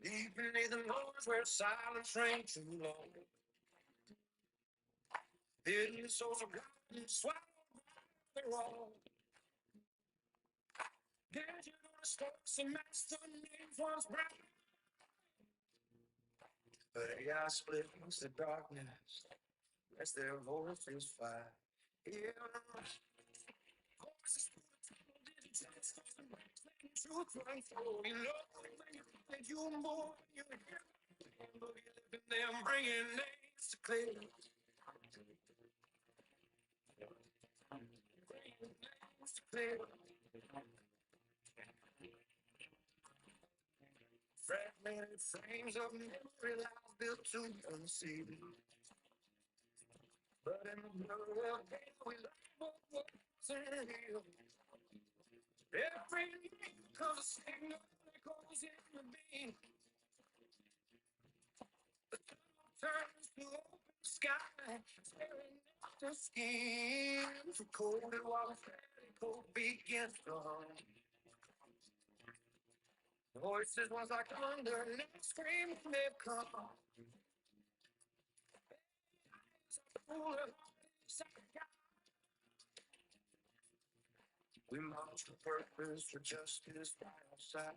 Deep beneath the noise where silence reigns too long. Hidden souls forgotten, swallowed by the wrong. Did you notice some master names once bright? But AI splits the darkness as their voices fight. Yeah, voices through the tunnel, digital stars and breaks, letting truth run through. You know when you think you more, you hear them bringing names to clear. Bringing names to clear. Fragmented frames of memory lies built to unseen. But in the blur of day, we learn what wasn't real. Every name becomes a signal that goes in the beam. The tunnel turns to open sky, staring at the skin. For cold and while cold begins to hum. Voices once like thunder, now scream when they've come. We march for purpose, for justice by our side.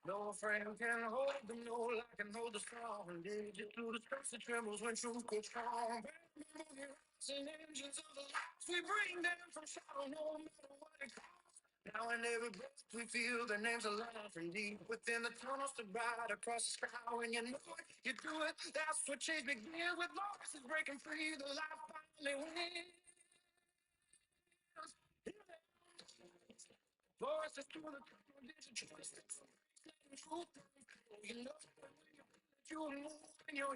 No frame can hold them, no lie can hold the strong. Lead you through the space that trembles when truth goes strong. And engines of the lights we bring them from shadow, no matter what it costs. Now in every breath we feel their names alive and deep within the tunnels to bright across the sky. When you know it, you do it. That's what change begins with voices breaking free. The light finally wins. Voices through the tunnel, digital choices. Truth, you know that you move and you're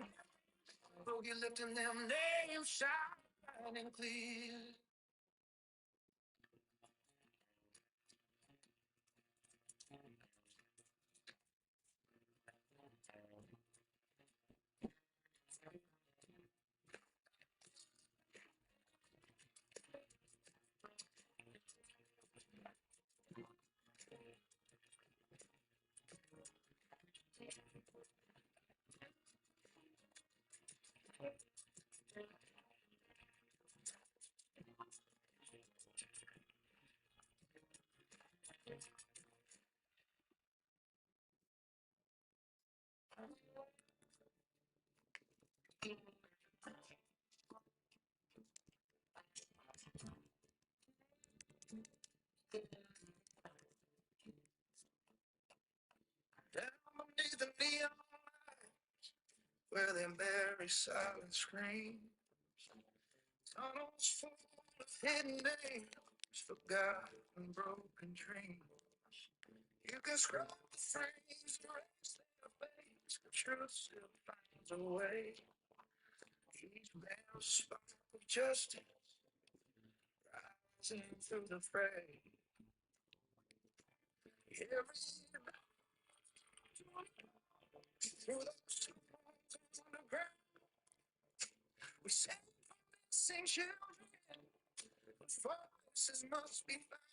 though you're lifting them names shining clear. Down beneath the neon lights, where them very silent screams, tunnels full of hidden names, forgotten broken dreams. You can scroll the frames, erase their face, but truth still finds a way. Each bell spark of justice rising through the fray. Every through those tunnels underground, we sing for missing children. Voices must be found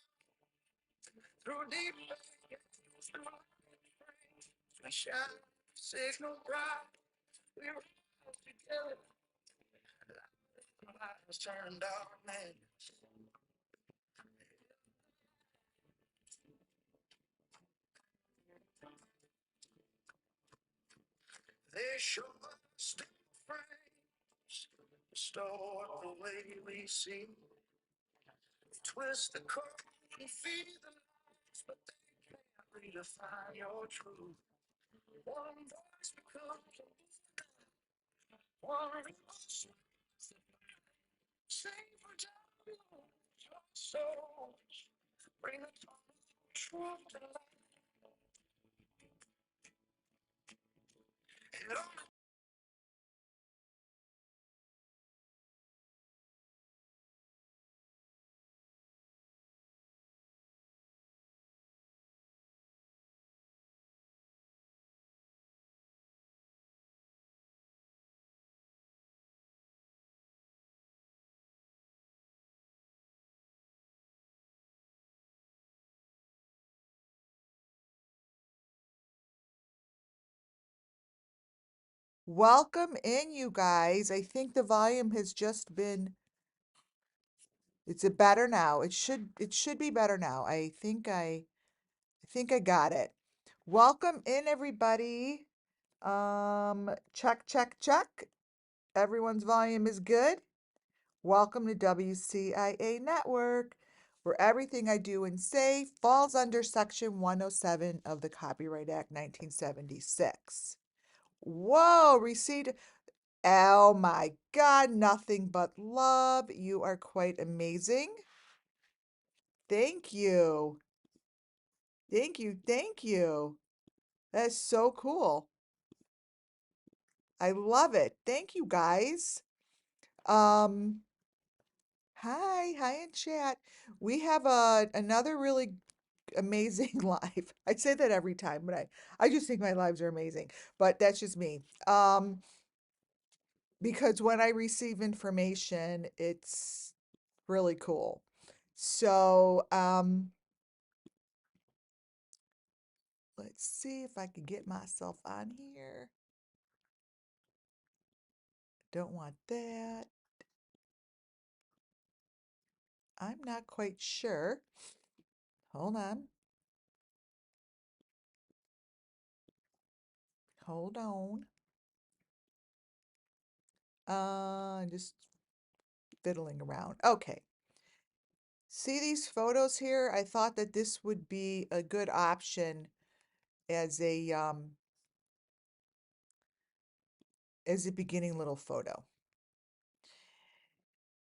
through deep veins, through light. We shine, signal bright. We rise together. Lights turn darkness. They show us still frames, restore the way we see. They twist the code and feed the lies, but they can't redefine your truth. One voice becomes a one emotion. Save for time, your souls. Bring the truth to life. And on Welcome in, you guys. I think the volume has just been, it's a better now. It should be better now. I think I got it. Welcome in, everybody. Check, check, check. Everyone's volume is good. Welcome to WCIA Network, where everything I do and say falls under Section 107 of the Copyright Act 1976. Whoa, received. Oh my God, nothing but love. You are quite amazing. Thank you. Thank you. Thank you. That's so cool. I love it. Thank you, guys. Um, hi in chat. We have another really amazing live. I say that every time, but I just think my lives are amazing. But that's just me. Because when I receive information, it's really cool. So, let's see if I can get myself on here. Don't want that. I'm not quite sure. Hold on. Hold on. Just fiddling around. Okay. See these photos here? I thought that this would be a good option as a beginning little photo.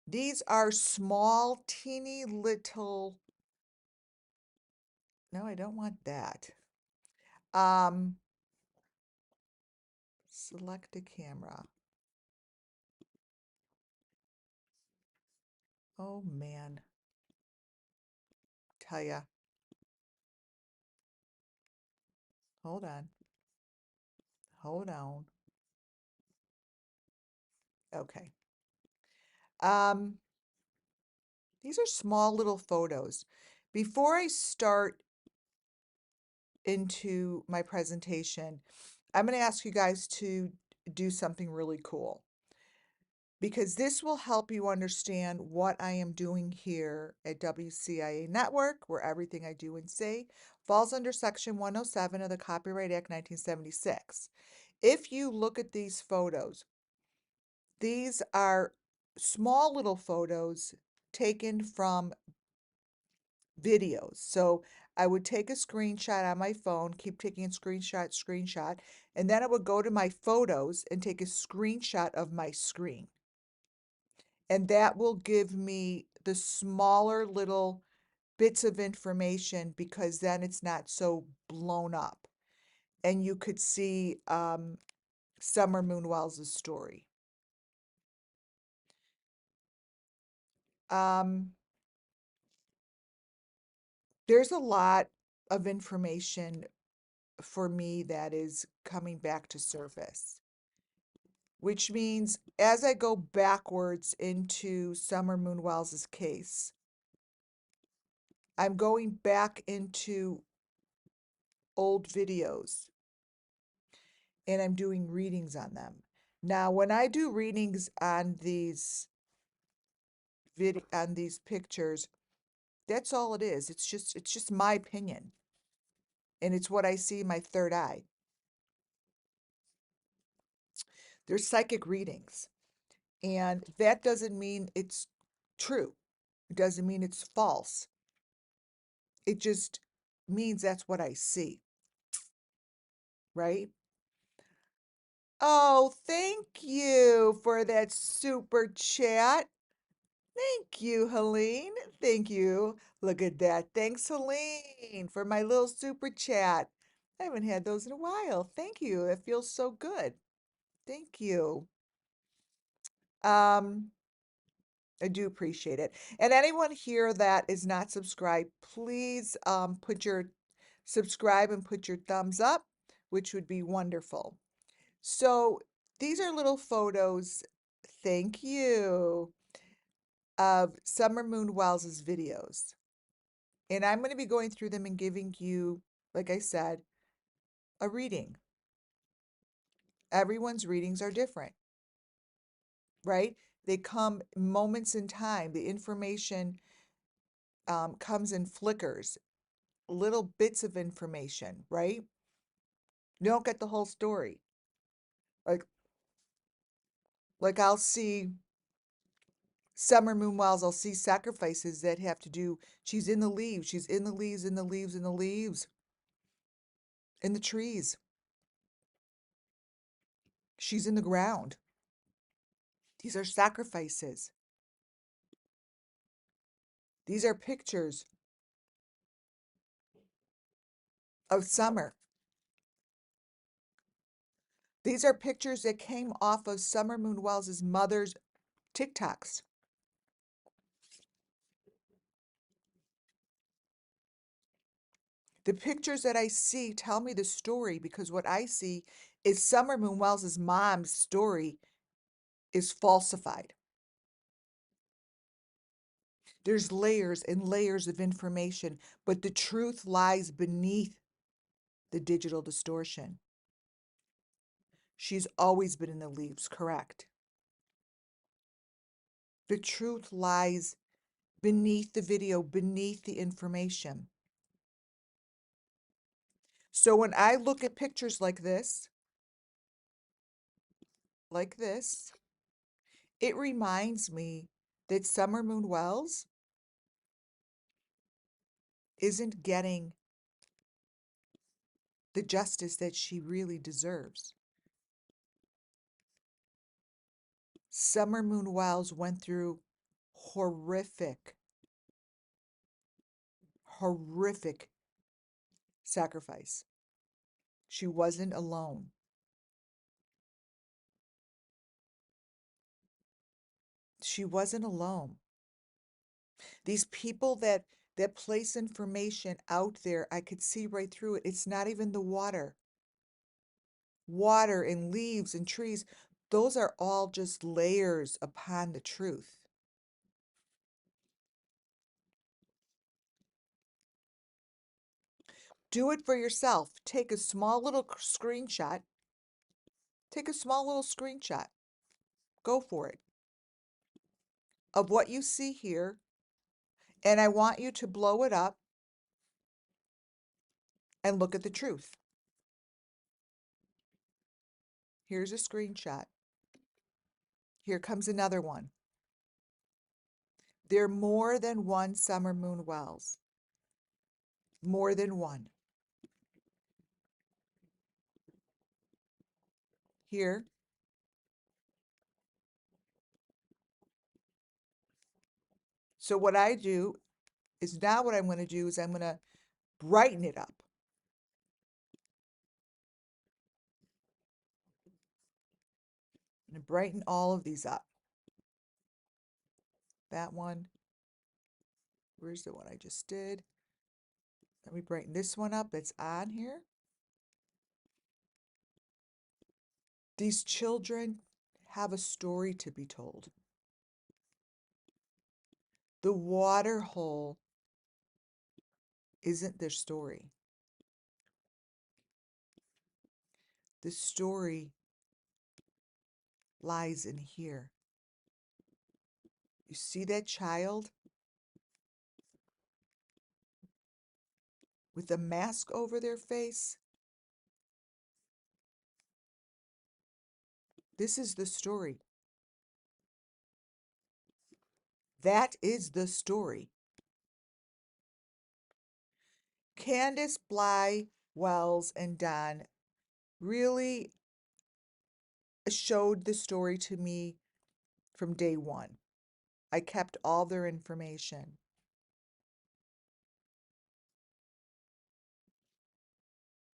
These are small, teeny little, no, I don't want that. Select a camera. Oh man. Tell ya. Hold on. Hold on. Okay. Um, these are small little photos. Before I start into my presentation, I'm going to ask you guys to do something really cool because this will help you understand what I am doing here at WCIA Network, where everything I do and say falls under Section 107 of the Copyright Act 1976. If you look at these photos, these are small little photos taken from videos. So I would take a screenshot on my phone, keep taking a screenshot, and then I would go to my photos and take a screenshot of my screen. And that will give me the smaller little bits of information because then it's not so blown up. And you could see Summer Moon Wells' story. There's a lot of information for me that is coming back to surface, which means as I go backwards into Summer Moon Wells' case, I'm going back into old videos and I'm doing readings on them. Now, when I do readings on these pictures, that's all it is. It's just my opinion. And it's what I see in my third eye. They're psychic readings. And that doesn't mean it's true. It doesn't mean it's false. It just means that's what I see, right? Oh, thank you for that super chat. Thank you, Helene. Thank you. Look at that. Thanks, Helene, for my little super chat. I haven't had those in a while. Thank you. It feels so good. Thank you. Um, I do appreciate it. And anyone here that is not subscribed, please subscribe and put your thumbs up, which would be wonderful. So these are little photos, thank you, of Summer Moon Wells' videos. And I'm going to be going through them and giving you, like I said, a reading. Everyone's readings are different, right? They come moments in time. The information comes in flickers, little bits of information, right? You don't get the whole story. Like, I'll see summer moon wells, I'll see sacrifices that have to do, she's in the leaves, she's in the leaves, in the leaves, in the leaves, in the trees. She's in the ground. These are sacrifices. These are pictures of summer. These are pictures that came off of Summer Moon Wells' mother's TikToks. The pictures that I see tell me the story because what I see is Summer Moon Wells' mom's story is falsified. There's layers and layers of information, but the truth lies beneath the digital distortion. She's always been in the leaves, correct? The truth lies beneath the video, beneath the information. So when I look at pictures like this, it reminds me that Summer Moon Wells isn't getting the justice that she really deserves. Summer Moon Wells went through horrific, horrific sacrifice. She wasn't alone. She wasn't alone. These people that place information out there, I could see right through it. It's not even the water. Water and leaves and trees, those are all just layers upon the truth. Do it for yourself. Take a small little screenshot. Take a small little screenshot. Go for it. Of what you see here. And I want you to blow it up and look at the truth. Here's a screenshot. Here comes another one. There are more than one Summer Moon Wells. More than one. Here. So what I do is now what I'm going to do is I'm going to brighten it up. I'm going to brighten all of these up. That one. Where's the one I just did? Let me brighten this one up that's on here. These children have a story to be told. The water hole isn't their story. The story lies in here. You see that child with a mask over their face? This is the story. That is the story. Candace, Bly, Wells, and Don really showed the story to me from day one. I kept all their information.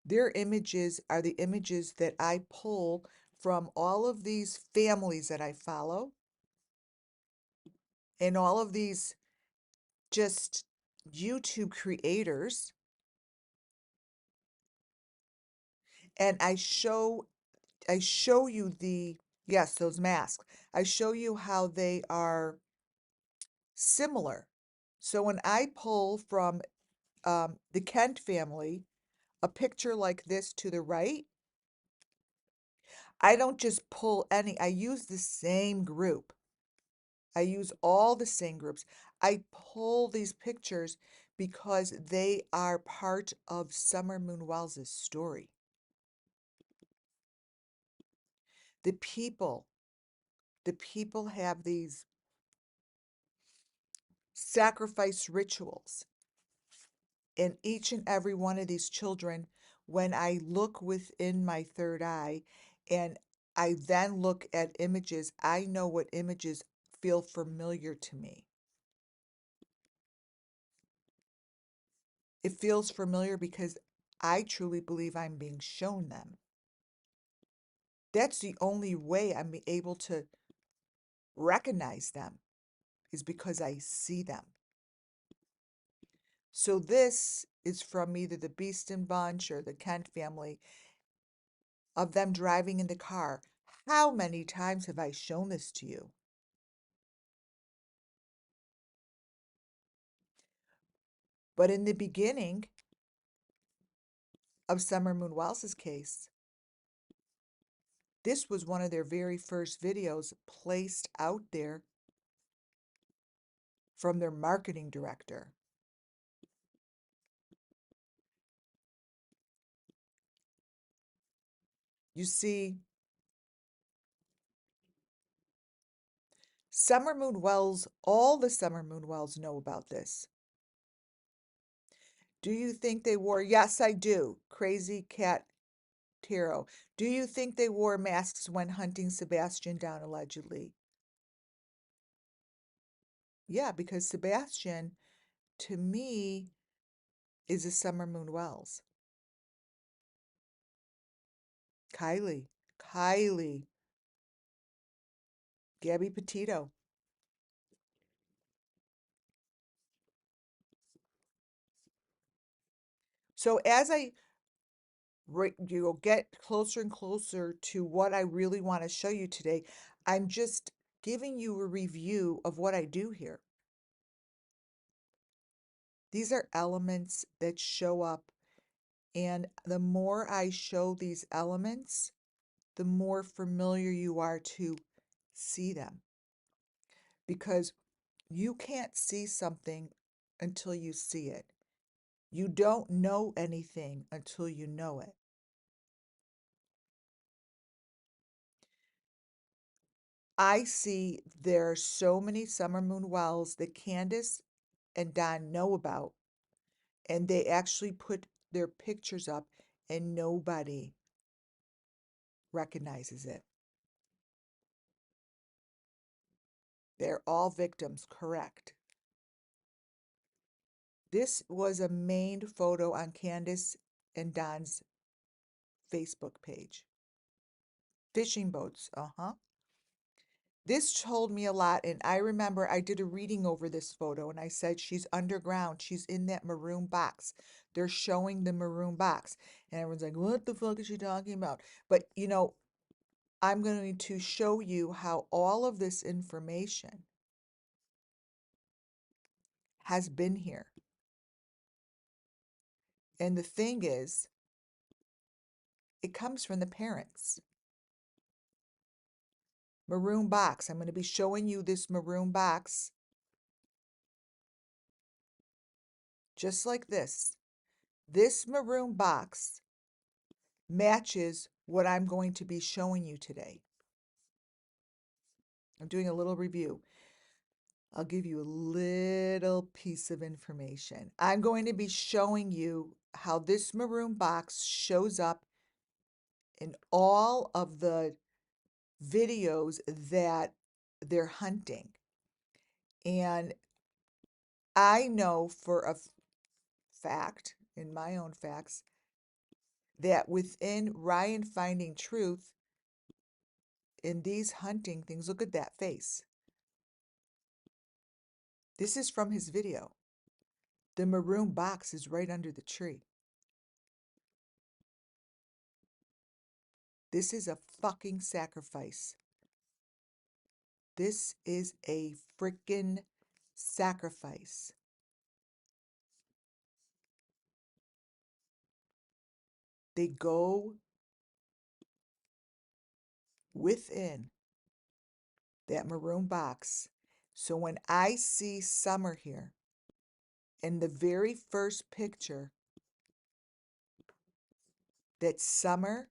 Their images are the images that I pull from all of these families that I follow and all of these just YouTube creators. And I show you yes, those masks. I show you how they are similar. So when I pull from the Kent family, a picture like this to the right, I don't just pull any, I use the same group. I use all the same groups. I pull these pictures because they are part of Summer Moon Wells' story. The people, the people have these sacrifice rituals. And each and every one of these children, when I look within my third eye and I then look at images, I know what images feel familiar to me. It feels familiar because I truly believe I'm being shown them. That's the only way I'm able to recognize them, is because I see them. So this is from either the Beeston Bunch or the Kent family, of them driving in the car. How many times have I shown this to you? But in the beginning of Summer Moon Wells' case, this was one of their very first videos placed out there from their marketing director. You see, Summer Moon Wells, all the Summer Moon Wells know about this. Do you think they wore, yes, I do, Crazy Cat Taro. Do you think they wore masks when hunting Sebastian down allegedly? Yeah, because Sebastian, to me, is a Summer Moon Wells. Kylie, Gabby Petito. So as you'll get closer and closer to what I really want to show you today, I'm just giving you a review of what I do here. These are elements that show up, and the more I show these elements, the more familiar you are to see them. Because you can't see something until you see it. You don't know anything until you know it. I see there are so many Summer Moon Wells that Candace and Don know about, and they actually put their pictures up and nobody recognizes it. They're all victims, correct. This was a main photo on Candace and Don's Facebook page. Fishing boats, This told me a lot, and I remember I did a reading over this photo, and I said, she's underground. She's in that maroon box. They're showing the maroon box. And everyone's like, what the fuck is she talking about? But, I'm going to show you how all of this information has been here. And the thing is, it comes from the parents. Maroon box. I'm going to be showing you this maroon box just like this. This maroon box matches what I'm going to be showing you today. I'm doing a little review. I'll give you a little piece of information. I'm going to be showing you how this maroon box shows up in all of the videos that they're hunting. And I know for a fact, in my own facts, that within Ryan Finding Truth, in these hunting things, look at that face. This is from his video. The maroon box is right under the tree. This is a fucking sacrifice. This is a freaking sacrifice. They go within that maroon box. So when I see Summer here, in the very first picture, that Summer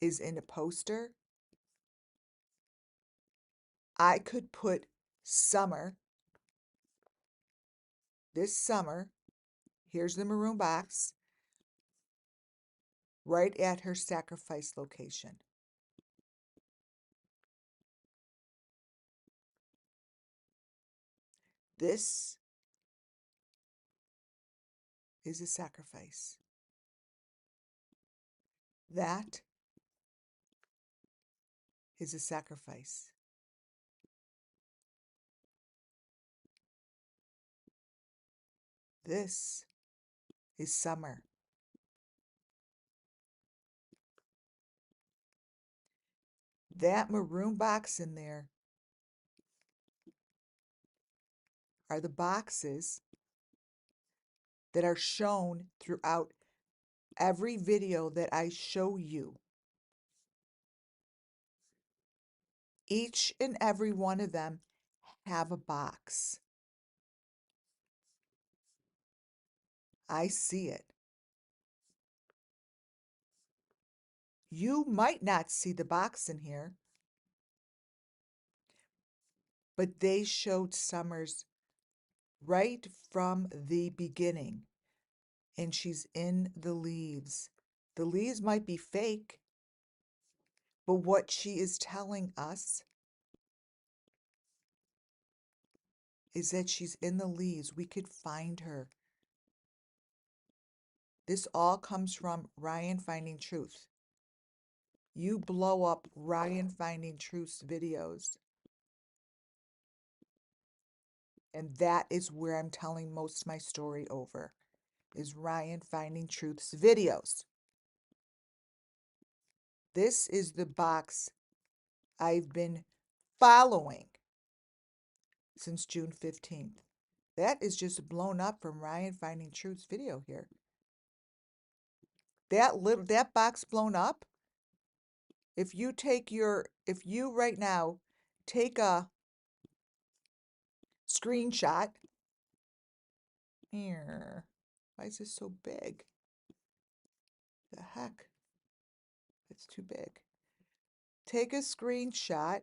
is in a poster, I could put Summer, this Summer, here's the maroon box, right at her sacrifice location. This is a sacrifice. That is a sacrifice. This is Summer. That maroon box in there are the boxes that are shown throughout every video that I show you. Each and every one of them have a box. I see it. You might not see the box in here, but they showed Summer's right from the beginning, and she's in the leaves. The leaves might be fake, but what she is telling us is that she's in the leaves. We could find her. This all comes from Ryan Finding Truth. You blow up Ryan Finding Truth's videos, and that is where I'm telling most of my story over, is Ryan Finding Truth's videos. This is the box I've been following since June 15th. That is just blown up from Ryan Finding Truth's video here. That box blown up, if you right now take a screenshot. Here, why is this so big? The heck? It's too big. Take a screenshot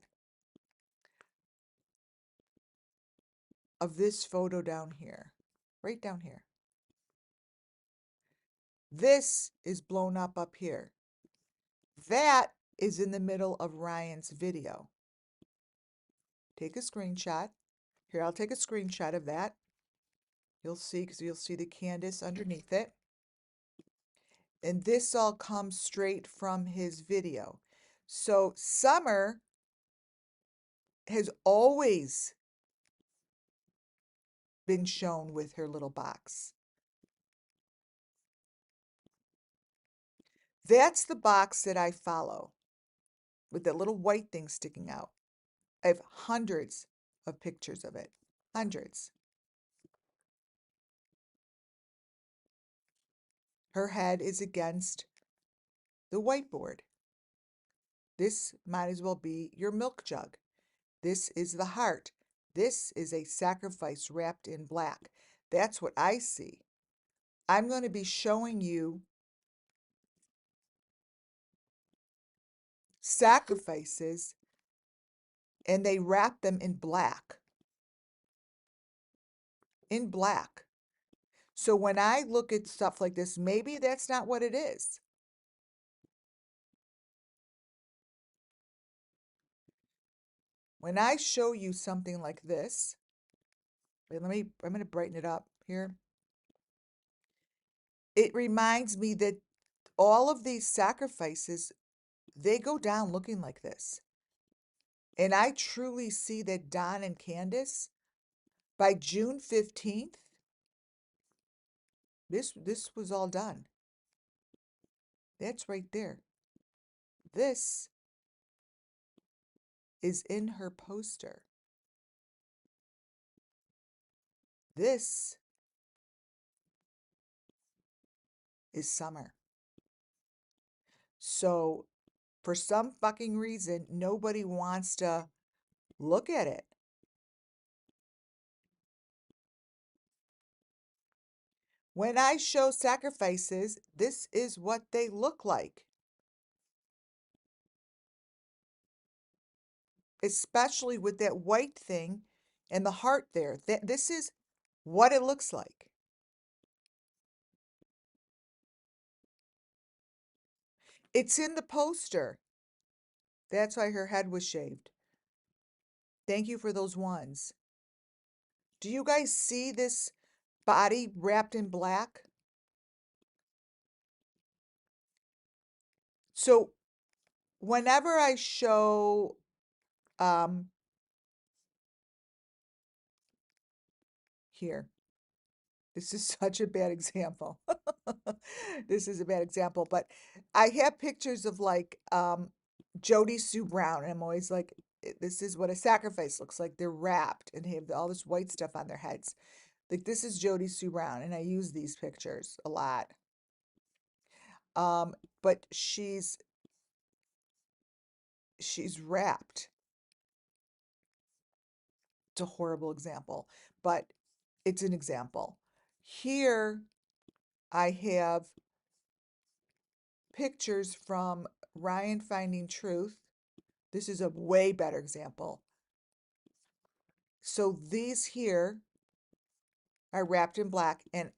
of this photo down here, right down here. This is blown up here. That is in the middle of Ryan's video. Take a screenshot. Here, I'll take a screenshot of that. You'll see, because you'll see the Candace underneath it. And this all comes straight from his video. So Summer has always been shown with her little box. That's the box that I follow, with that little white thing sticking out. I have hundreds of pictures of it. Hundreds. Her head is against the whiteboard. This might as well be your milk jug. This is the heart. This is a sacrifice wrapped in black. That's what I see. I'm going to be showing you sacrifices, and they wrap them in black. In black. So when I look at stuff like this, maybe that's not what it is. When I show you something like this, wait, I'm going to brighten it up here. It reminds me that all of these sacrifices, they go down looking like this. And I truly see that Don and Candace, by June 15th, this was all done. That's right there. This is in her poster. This is Summer. So For some fucking reason, nobody wants to look at it. When I show sacrifices, this is what they look like. Especially with that white thing and the heart there. This is what it looks like. It's in the poster. That's why her head was shaved. Thank you for those ones. Do you guys see this body wrapped in black? So whenever I show here, this is such a bad example. This is a bad example, but I have pictures of like Jody Sue Brown, and I'm always like, this is what a sacrifice looks like. They're wrapped and have all this white stuff on their heads. Like this is Jody Sue Brown, and I use these pictures a lot. But she's wrapped. It's a horrible example, but it's an example. Here I have pictures from Ryan Finding Truth. This is a way better example. So these here are wrapped in black, and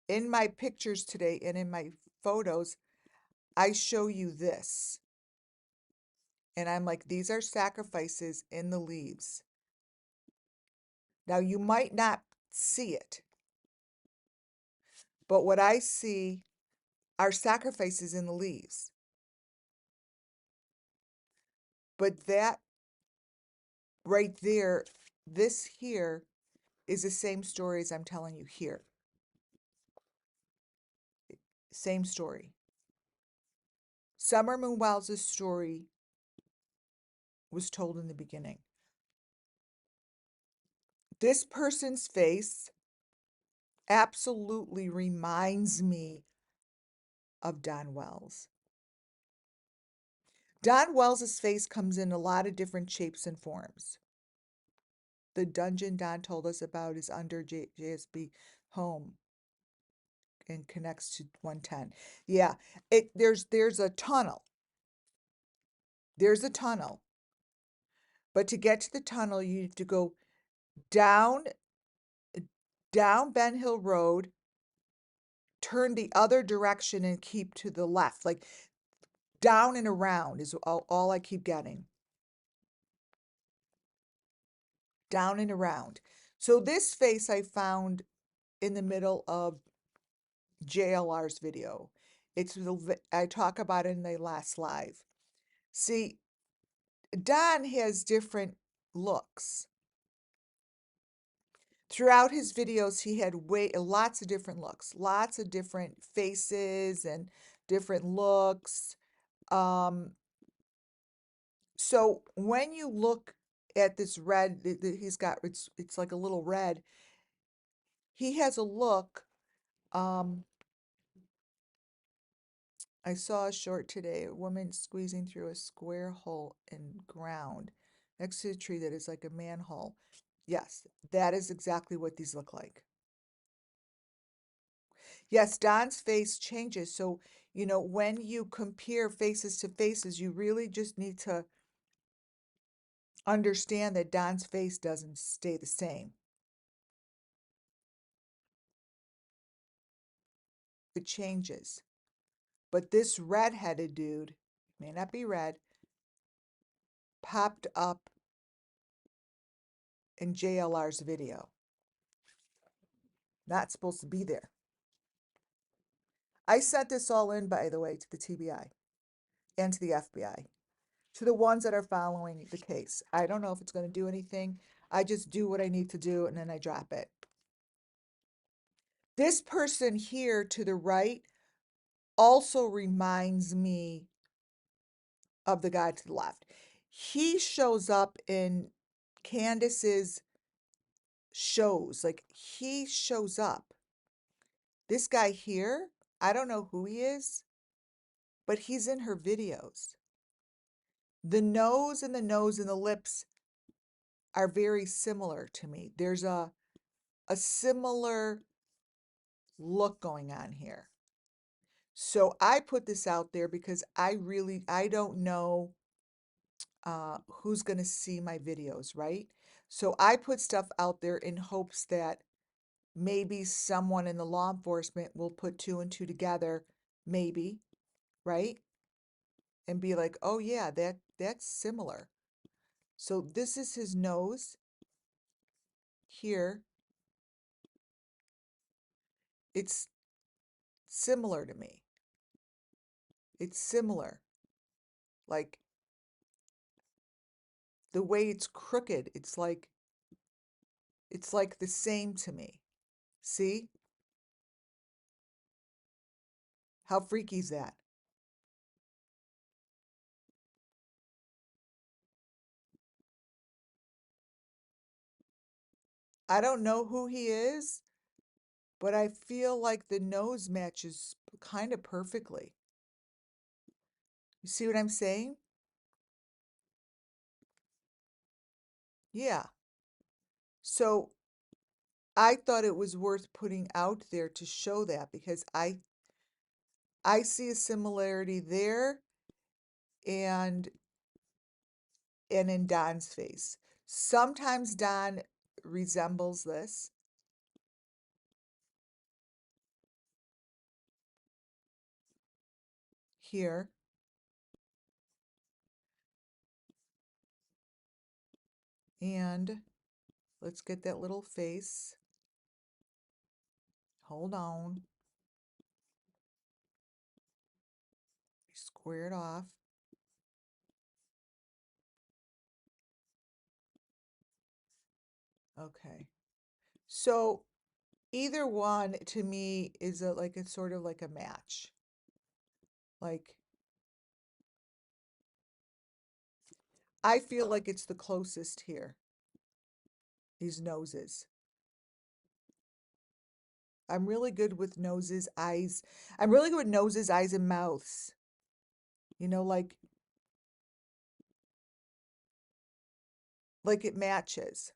in my pictures today and in my photos, I show you this. And I'm like, these are sacrifices in the leaves. Now, you might not see it, but what I see are sacrifices in the leaves. But that right there, this here is the same story as I'm telling you here. Same story. Summer Moon Wells' story was told in the beginning. This person's face absolutely reminds me of Don Wells. Don Wells' face comes in a lot of different shapes and forms. The dungeon Don told us about is under JSB home and connects to 110. Yeah, there's a tunnel. There's a tunnel. But to get to the tunnel, you have to go down Ben Hill Road, turn the other direction and keep to the left. Like down and around is all I keep getting. Down and around. So this face I found in the middle of JLR's video. I talk about it in the last live. See, Don has different looks. Throughout his videos, he had lots of different looks, lots of different faces and different looks. So when you look at this red, he's got, it's like a little red. He has a look. I saw a short today, a woman squeezing through a square hole in ground next to a tree that is like a manhole. Yes, that is exactly what these look like. Yes, Don's face changes. So, when you compare faces to faces, you really just need to understand that Don's face doesn't stay the same. It changes. But this red-headed dude, may not be red, popped up in JLR's video. Not supposed to be there. I sent this all in, by the way, to the TBI and to the FBI, to the ones that are following the case. I don't know if it's going to do anything. I just do what I need to do and then I drop it. This person here to the right also reminds me of the guy to the left. He shows up in Candace's shows. Like, he shows up. This guy here, I don't know who he is, but he's in her videos. The nose and the nose and the lips are very similar to me. There's a similar look going on here. So I put this out there because I don't know who's going to see my videos, right? So I put stuff out there in hopes that maybe someone in the law enforcement will put two and two together, maybe, right? And be like, oh yeah, that's similar. So this is his nose here. It's similar to me. It's similar. Like the way it's crooked, it's like the same to me. See? How freaky is that? I don't know who he is, but I feel like the nose matches kind of perfectly. You see what I'm saying? Yeah. So I thought it was worth putting out there to show that because I see a similarity there and in Don's face. Sometimes Don resembles this here. And let's get that little face. Hold on. Square it off. Okay. So either one to me is like a sort of like a match. Like I feel like it's the closest here. These noses. I'm really good with noses, eyes. I'm really good with noses, eyes, and mouths. You know, like it matches.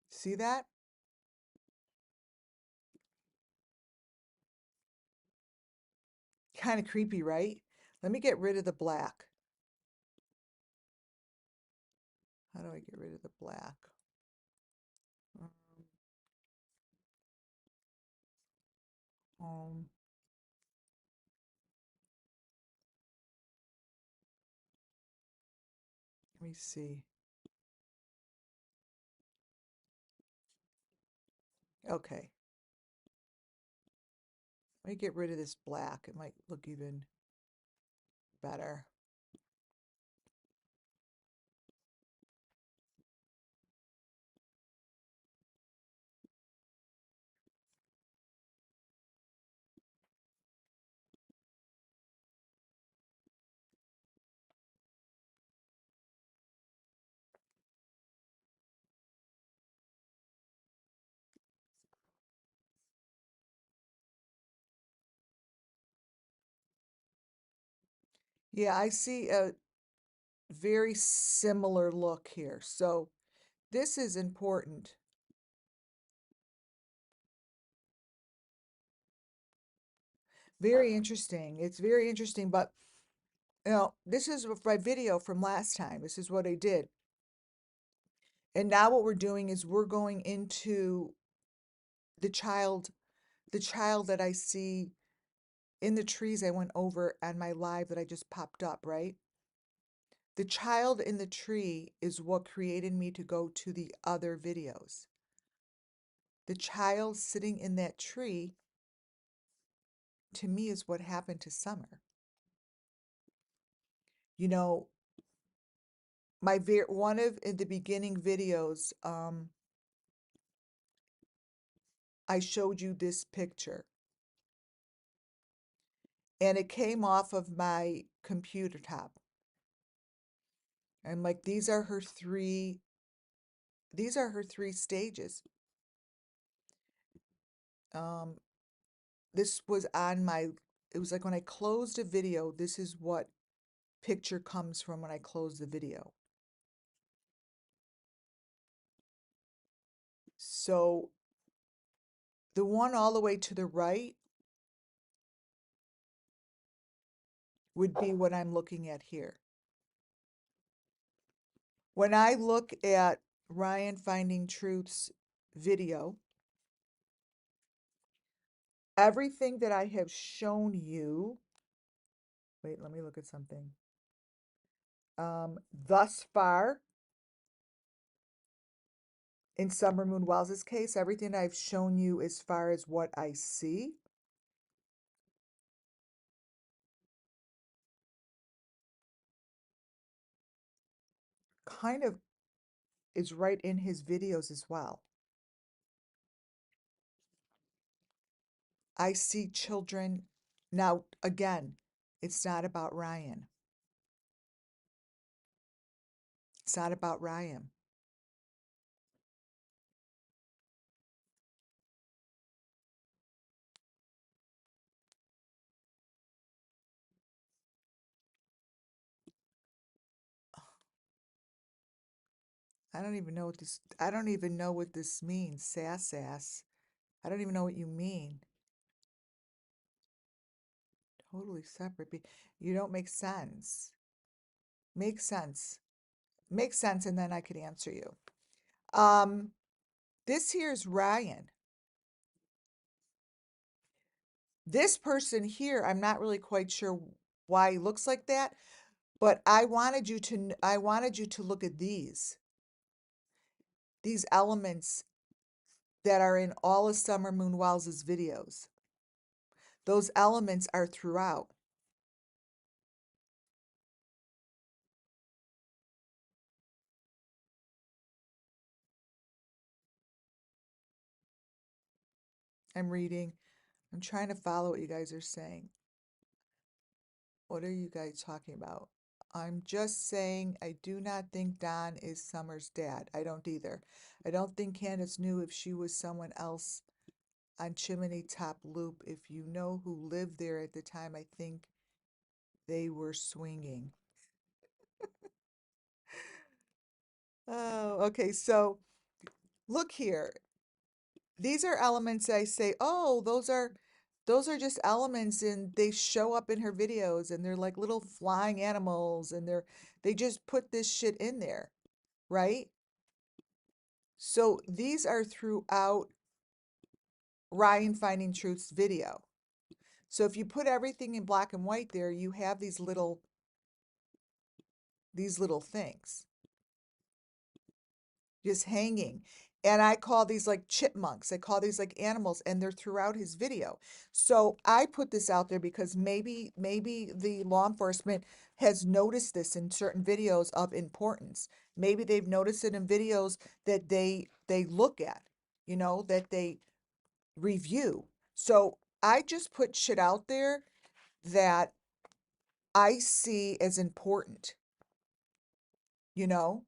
See that? Kind of creepy, right? Let me get rid of the black. How do I get rid of the black? Um, um, let me see. Okay. Let me get rid of this black. It might look even better. Yeah, I see a very similar look here. So this is important. Very interesting. It's very interesting, but this is my video from last time. This is what I did. And now what we're doing is we're going into the child, the child that I see in the trees I went over on my live that I just popped up, right? The child in the tree is what created me to go to the other videos. The child sitting in that tree, to me, is what happened to Summer. You know, one of in the beginning videos, I showed you this picture, and it came off of my computer top. And like these are her three these are her 3 stages. Um, this was on my, it was like when I closed a video, this is what picture comes from when I close the video. So the one all the way to the right would be what I'm looking at here. When I look at Ryan Finding Truth's video, everything that I have shown you, wait, let me look at something. Thus far, in Summer Moon Wells's case, everything I've shown you as far as what I see, kind of is right in his videos as well. I see children. Now, again, it's not about Ryan. It's not about Ryan. I don't even know what this, I don't even know what this means, sass. I don't even know what you mean. Totally separate. You don't make sense. Make sense. Make sense, and then I could answer you. This here's Ryan. This person here, I'm not really quite sure why he looks like that, but I wanted you to look at these elements that are in all of Summer Moon Wells's videos. Those elements are throughout. I'm reading. I'm trying to follow what you guys are saying. What are you guys talking about? I'm just saying I do not think Don is Summer's dad. I don't either. I don't think Candace knew if she was someone else on Chimney Top Loop. If you know who lived there at the time, I think they were swinging. Oh, okay. So look here. These are elements I say, oh, those are just elements and they show up in her videos and they're like little flying animals and they just put this shit in there, right? So these are throughout Ryan Finding Truth's video. So if you put everything in black and white there, you have these little things just hanging. And I call these like chipmunks. I call these like animals, and they're throughout his video. So I put this out there because maybe the law enforcement has noticed this in certain videos of importance. Maybe they've noticed it in videos that they look at, that they review. So I just put shit out there that I see as important, you know?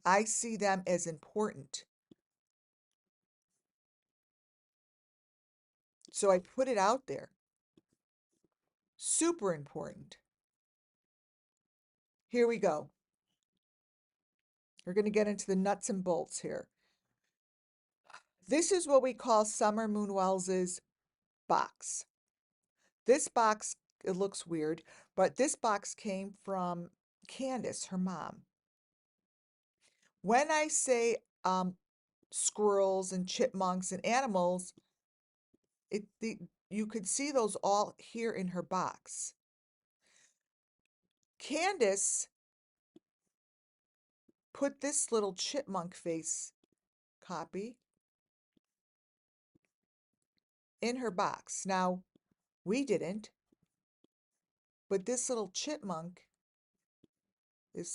I see them as important. So I put it out there. Super important. Here we go. We're going to get into the nuts and bolts here. This is what we call Summer Moon Wells's box. This box, it looks weird, but this box came from Candace, her mom. When I say squirrels and chipmunks and animals, you could see those all here in her box. Candace put this little chipmunk face copy in her box. Now, we didn't, but this little chipmunk, let's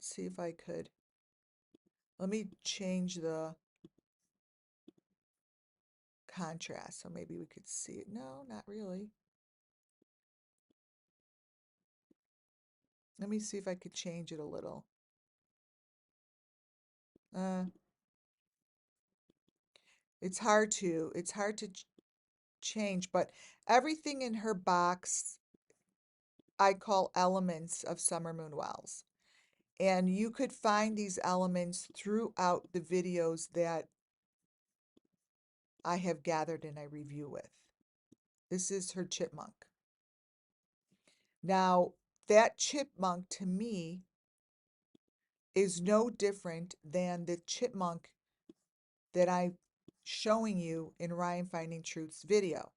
see if I could, let me change the contrast so maybe we could see it. No, not really. Let me see if I could change it a little. Uh, it's hard to change, but everything in her box I call elements of Summer Moon Wells. And you could find these elements throughout the videos that I have gathered and I review with. This is her chipmunk. Now, that chipmunk to me is no different than the chipmunk that I'm showing you in Ryan Finding Truth's video.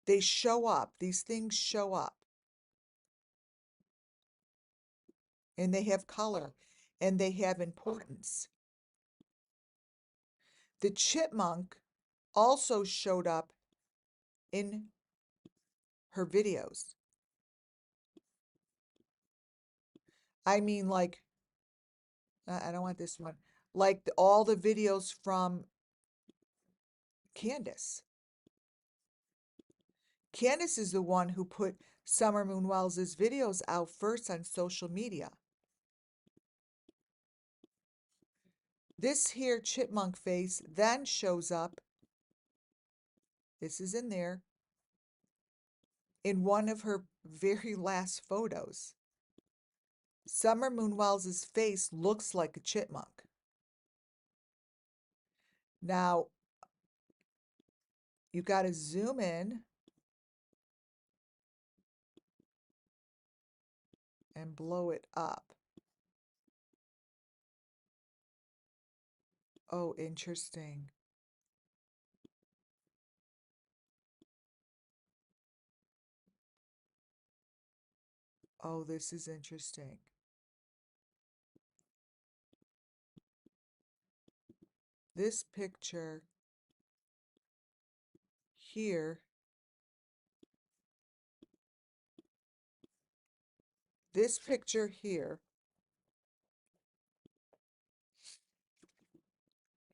They show up, these things show up, and they have color and they have importance. The chipmunk also showed up in her videos. I mean, like, I don't want this one, like all the videos from Candace. Candace is the one who put Summer Moon Wells' videos out first on social media. This here chipmunk face then shows up, this is in there, in one of her very last photos. Summer Moon Wells' face looks like a chipmunk. Now, you got to zoom in and blow it up. Oh, interesting. Oh, this is interesting. This picture here, this picture here,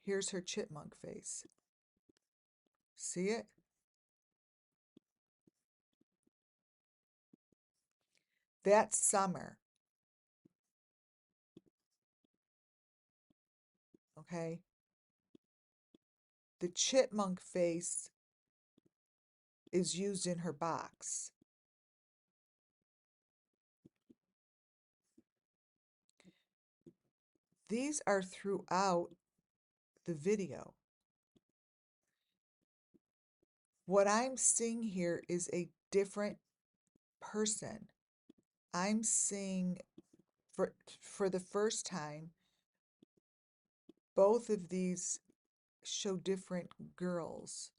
here's her chipmunk face. See it? That's summer. Okay? The chipmunk face is used in her box. These are throughout the video. What I'm seeing here is a different person. I'm seeing for the first time, both of these show different girls.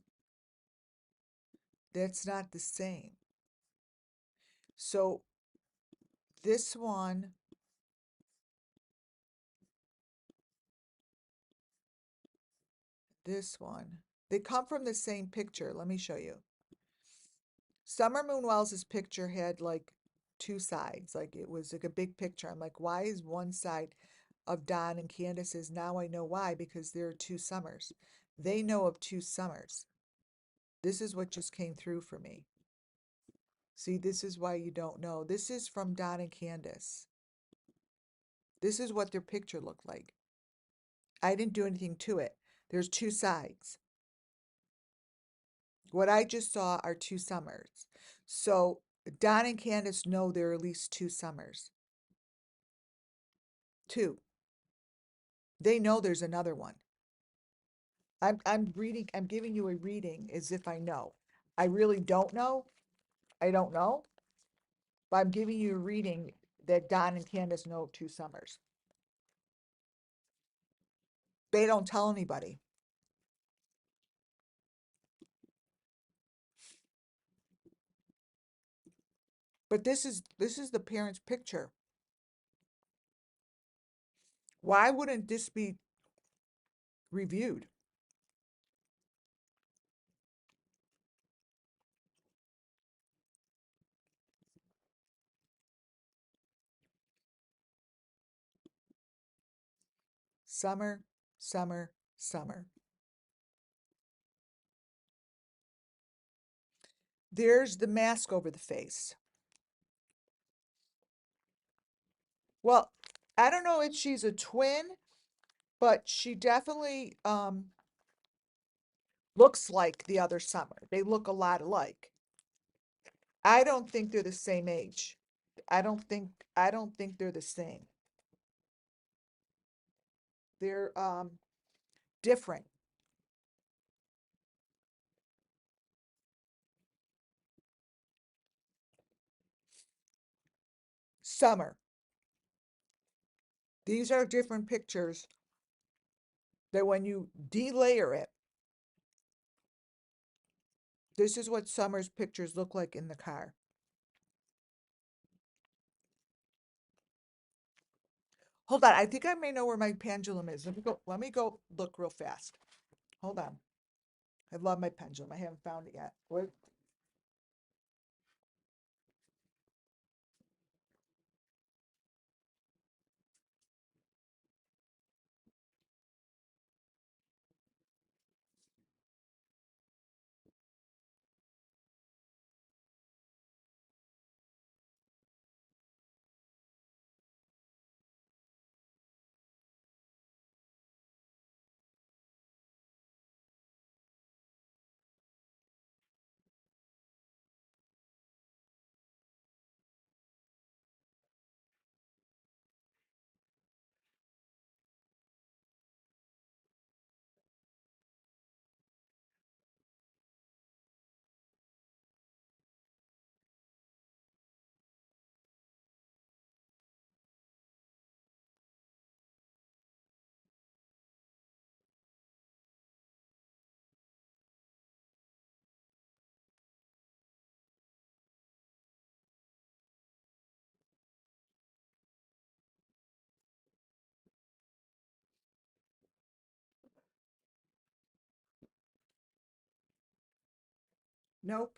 That's not the same. So this one, they come from the same picture. Let me show you. Summer Moon Wells' picture had like two sides, like it was like a big picture. I'm like, why is one side of Don and Candace's? Now I know why, because there are two summers. They know of two summers. This is what just came through for me. See, this is why you don't know. This is from Don and Candace. This is what their picture looked like. I didn't do anything to it. There's two sides. What I just saw are two summers. So Don and Candace know there are at least two summers. Two. They know there's another one. I'm giving you a reading as if I know. I really don't know. I don't know. But I'm giving you a reading that Don and Candace know of two summers. They don't tell anybody. But this is the parents' picture. Why wouldn't this be reviewed? Summer, summer, summer. There's the mask over the face. Well, I don't know if she's a twin, but she definitely looks like the other Summer. They look a lot alike. I don't think they're the same age. I don't think they're the same. They're different. Summer. These are different pictures that when you delayer it, this is what Summer's pictures look like in the car. Hold on, I think I may know where my pendulum is. Let me go look real fast. Hold on. I love my pendulum. I haven't found it yet. Wait. Nope.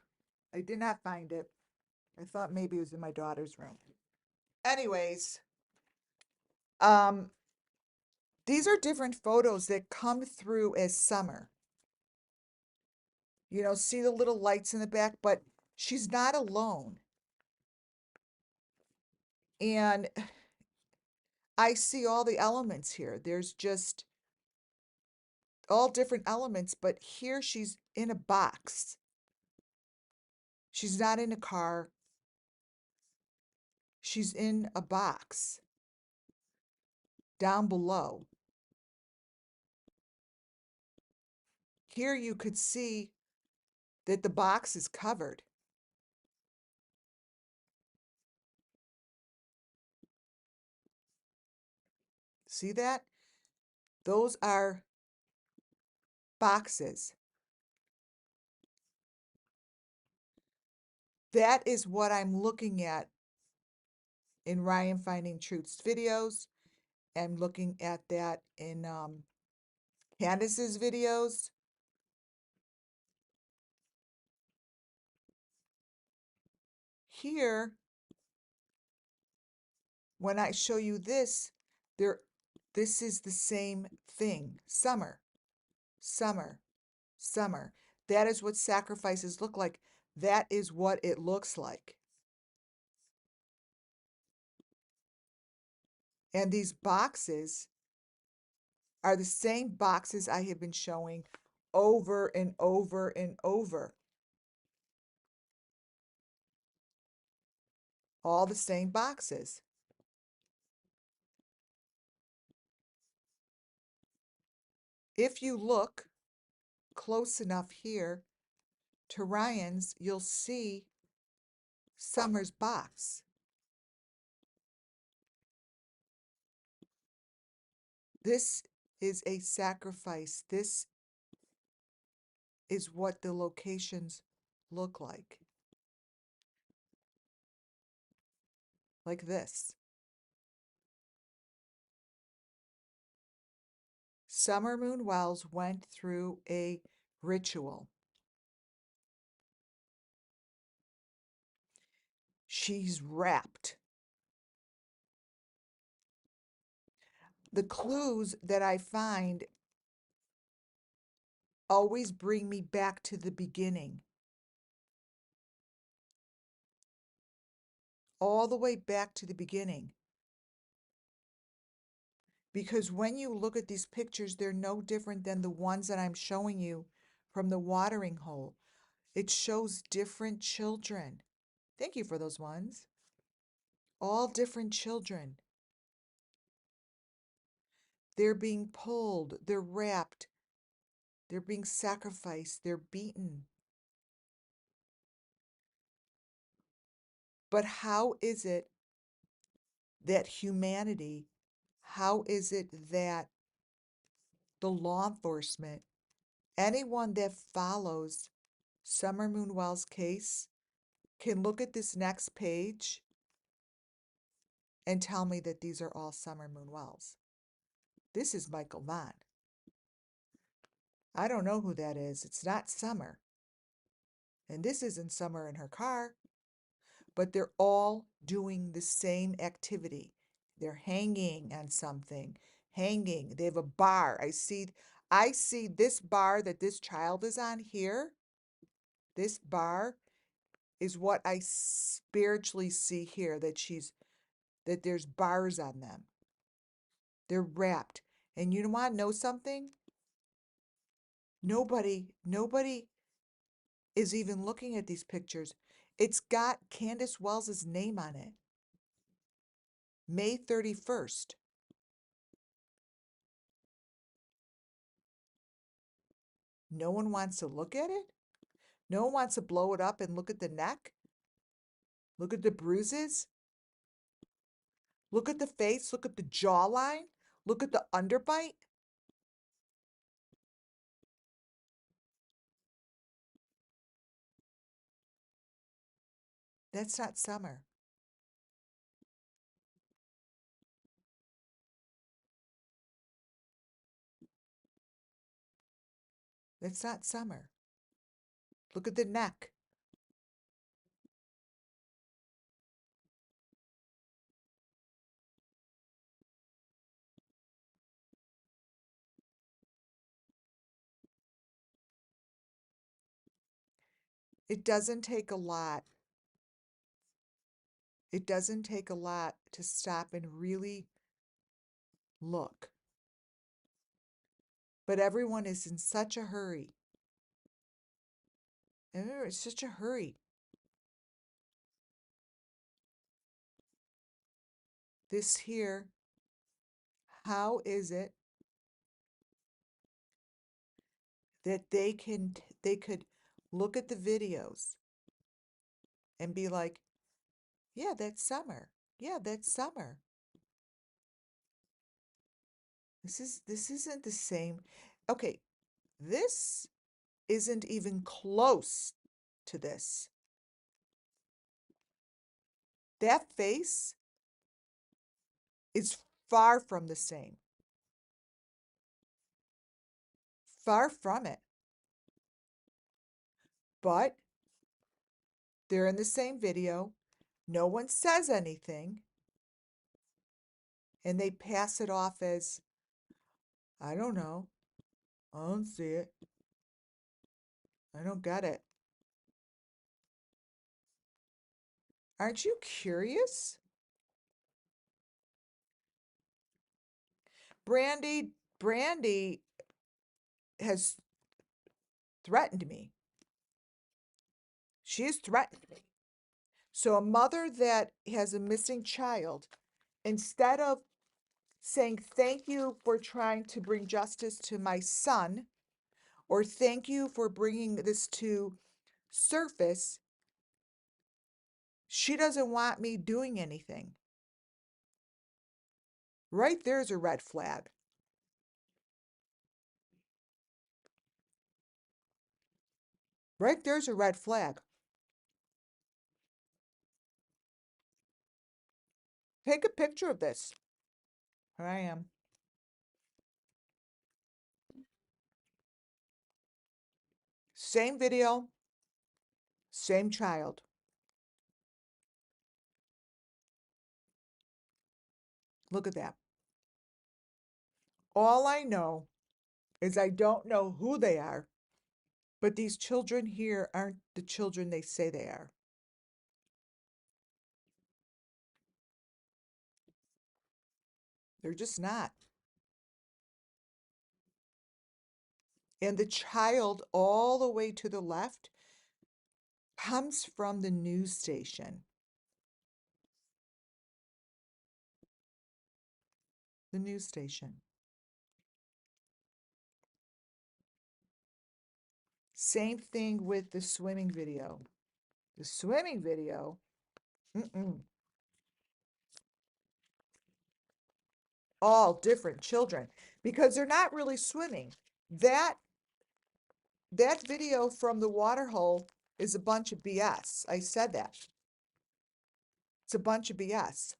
I did not find it. I thought maybe it was in my daughter's room. Anyways, um, these are different photos that come through as Summer. You know, see the little lights in the back, but she's not alone. And I see all the elements here. There's just all different elements, but here she's in a box. She's not in a car. She's in a box down below. Here you could see that the box is covered. See that? Those are boxes. That is what I'm looking at in Ryan Finding Truth's videos. I'm looking at that in Candace's videos. Here, when I show you this, this is the same thing. Summer, summer, summer. That is what sacrifices look like. That is what it looks like. And these boxes are the same boxes I have been showing over and over and over. All the same boxes. If you look close enough here to Ryan's, you'll see Summer's box. This is a sacrifice. This is what the locations look like this. Summer Moon Wells went through a ritual. She's wrapped. The clues that I find always bring me back to the beginning. all the way back to the beginning. Because when you look at these pictures, they're no different than the ones that I'm showing you from the watering hole. It shows different children. Thank you for those ones. All different children. They're being pulled, they're wrapped, they're being sacrificed, they're beaten. But how is it that humanity, how is it that the law enforcement, anyone that follows Summer Moon Wells' case, can look at this next page and tell me that these are all Summer Moon Wells? This is Michael Vaughn. I don't know who that is. It's not Summer. And this isn't Summer in her car. But they're all doing the same activity. They're hanging on something, hanging. They have a bar. I see this bar that this child is on here. This bar is what I spiritually see here, that there's bars on them. They're wrapped. And you want to know something? Nobody is even looking at these pictures. It's got Candace Wells' name on it. May 31st. No one wants to look at it? No one wants to blow it up and look at the neck? Look at the bruises? Look at the face? Look at the jawline? Look at the underbite? That's not Summer. That's not Summer. Look at the neck. It doesn't take a lot. It doesn't take a lot to stop and really look. But everyone is in such a hurry. It's such a hurry. This here, how is it that they could look at the videos and be like, yeah, that's Summer. Yeah, that's Summer. This isn't the same. Okay, this isn't even close to this. That face is far from the same. Far from it. But they're in the same video. No one says anything. And they pass it off as, I don't know. I don't see it. I don't get it. Aren't you curious? Brandy has threatened me. She has threatened me. So a mother that has a missing child, instead of saying thank you for trying to bring justice to my son, or thank you for bringing this to surface, she doesn't want me doing anything. Right there's a red flag. Right there's a red flag. Take a picture of this. Here I am. Same video, same child. Look at that. All I know is I don't know who they are, but these children here aren't the children they say they are. They're just not. And the child all the way to the left comes from the news station. The news station. Same thing with the swimming video. The swimming video, all different children because they're not really swimming. That that video from the water hole is a bunch of BS. I said that. It's a bunch of BS.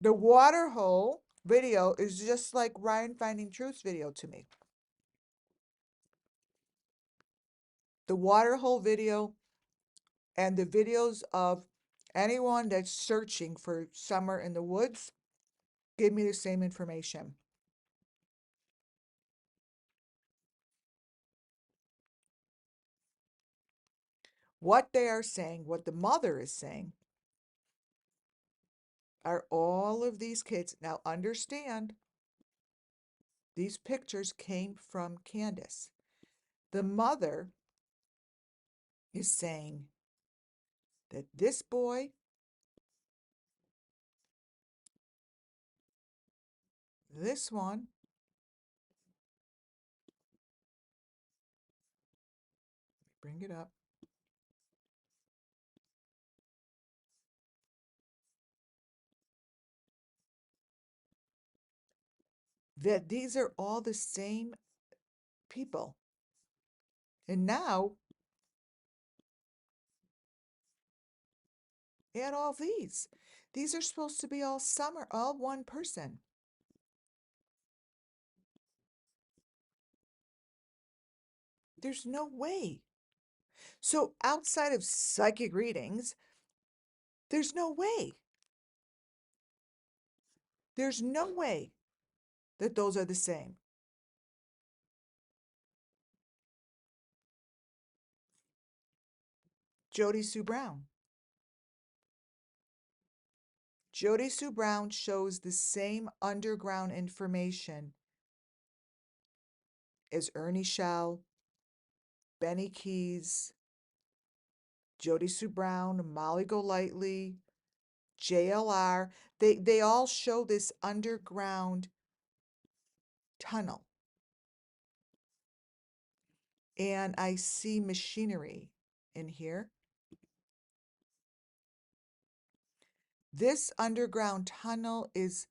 The water hole video is just like Ryan Finding Truth's video to me. The water hole video and the videos of anyone that's searching for summer in the woods give me the same information. What they are saying, what the mother is saying, are all of these kids. Now understand, these pictures came from Candace. The mother is saying that this boy, this one, bring it up, that these are all the same people. And now, add all these. These are supposed to be all summer, all one person. There's no way. So outside of psychic readings, there's no way. There's no way that those are the same. Jody Sue Brown. Jody Sue Brown shows the same underground information as Ernie Shell, Benny Keys, Jody Sue Brown, Molly Golightly, JLR. They all show this underground tunnel. And I see machinery in here. This underground tunnel is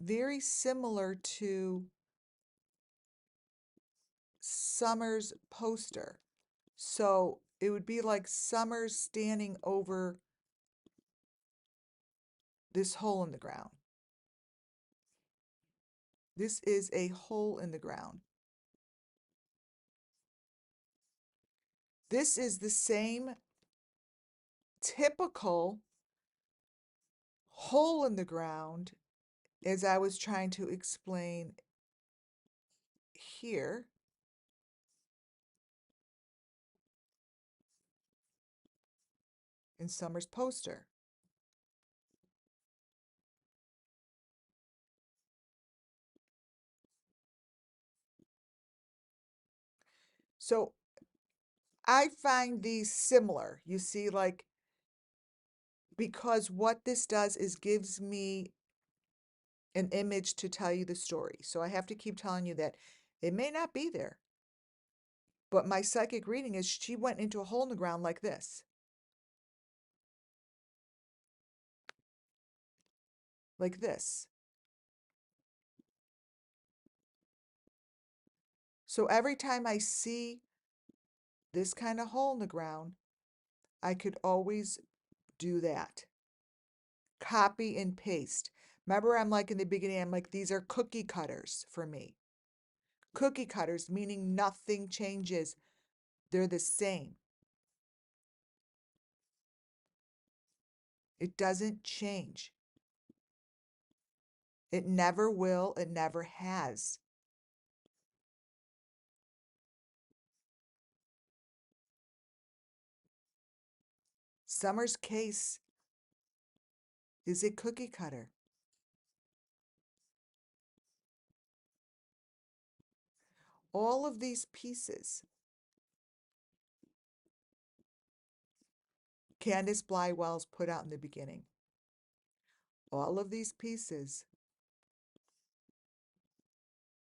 very similar to Summer's poster. So it would be like Summer's standing over this hole in the ground. This is a hole in the ground. This is the same typical hole in the ground as I was trying to explain here. In Summer's poster. So I find these similar. You see, like, because what this does is gives me an image to tell you the story. So I have to keep telling you that it may not be there. But my psychic reading is she went into a hole in the ground like this. Like this. So every time I see this kind of hole in the ground, I could always do that. Copy and paste. Remember, I'm like in the beginning, I'm like, these are cookie cutters for me. Cookie cutters, meaning nothing changes. They're the same. It doesn't change. It never will. It never has. Summer's case is a cookie cutter. All of these pieces, Candace Blywell's put out in the beginning. All of these pieces.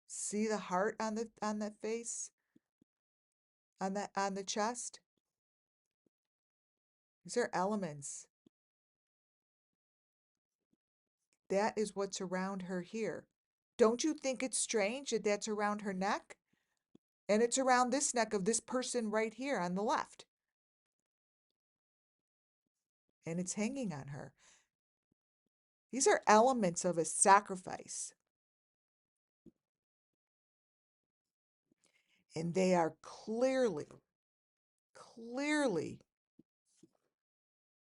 See the heart on the face? On the chest? These are elements. That is what's around her here. Don't you think it's strange that that's around her neck? And it's around this neck of this person right here on the left. And it's hanging on her. These are elements of a sacrifice. And they are clearly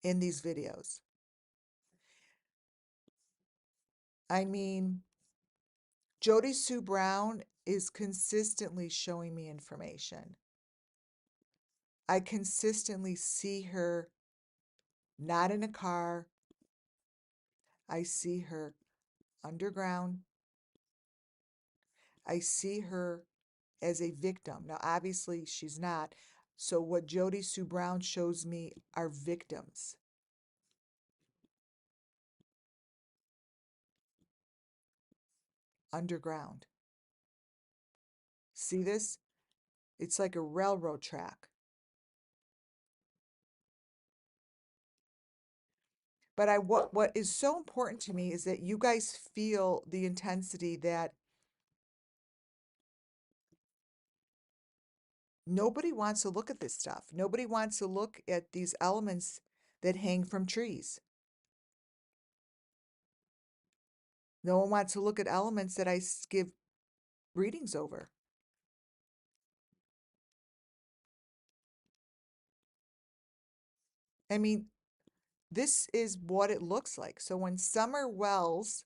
in these videos. I mean, Jody Sue Brown is consistently showing me information. I consistently see her not in a car. I see her underground. I see her as a victim. Now, obviously, she's not. So, what Jody Sue Brown shows me are victims. Underground. See this? It's like a railroad track. But what is so important to me is that you guys feel the intensity that nobody wants to look at this stuff. Nobody wants to look at these elements that hang from trees. No one wants to look at elements that I give readings over. I mean, this is what it looks like. So when Summer Wells'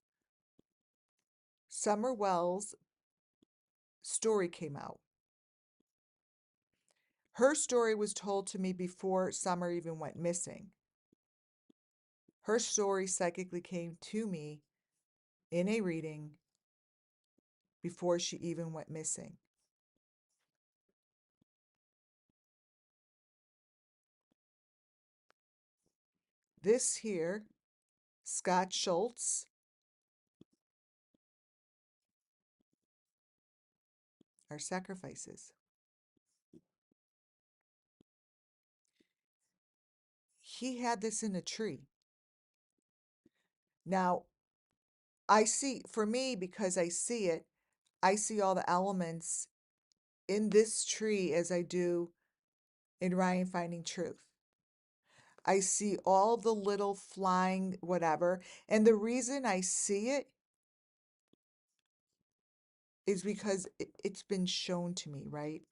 story came out, her story was told to me before Summer even went missing. Her story psychically came to me in a reading before she even went missing. This here, Scott Schultz, are sacrifices. He had this in a tree. Now, I see, for me, because I see it, I see all the elements in this tree as I do in Ryan Finding Truth. I see all the little flying whatever. And the reason I see it is because it's been shown to me, right?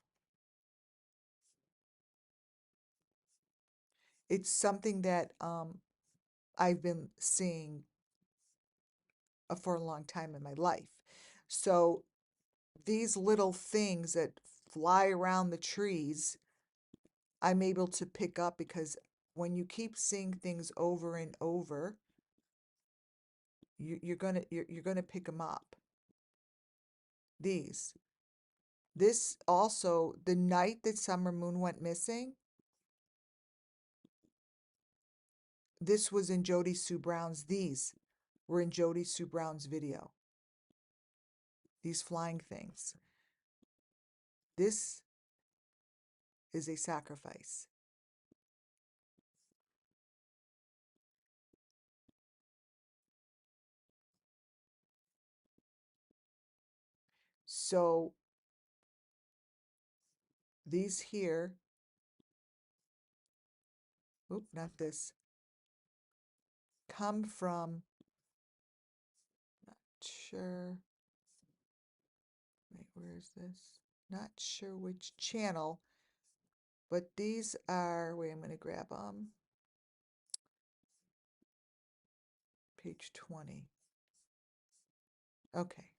It's something that I've been seeing for a long time in my life. So these little things that fly around the trees, I'm able to pick up because when you keep seeing things over and over, you're gonna pick them up. This also, the night that Summer Moon went missing, this was in Jody Sue Brown's. These were in Jody Sue Brown's video. These flying things. This is a sacrifice. So these here, oop, not this, come from, not sure, wait, where is this? Not sure which channel, but these are, wait, I'm going to grab page 20. Okay.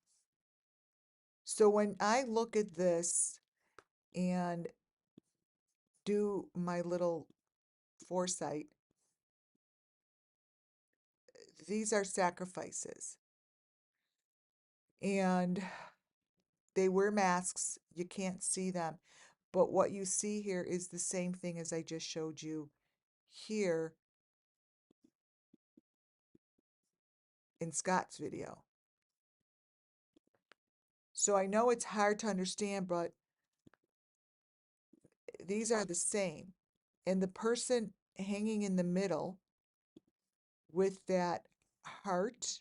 So when I look at this and do my little foresight, these are sacrifices. And they wear masks. You can't see them. But what you see here is the same thing as I just showed you here in Scott's video. So I know it's hard to understand, but these are the same. And the person hanging in the middle with that heart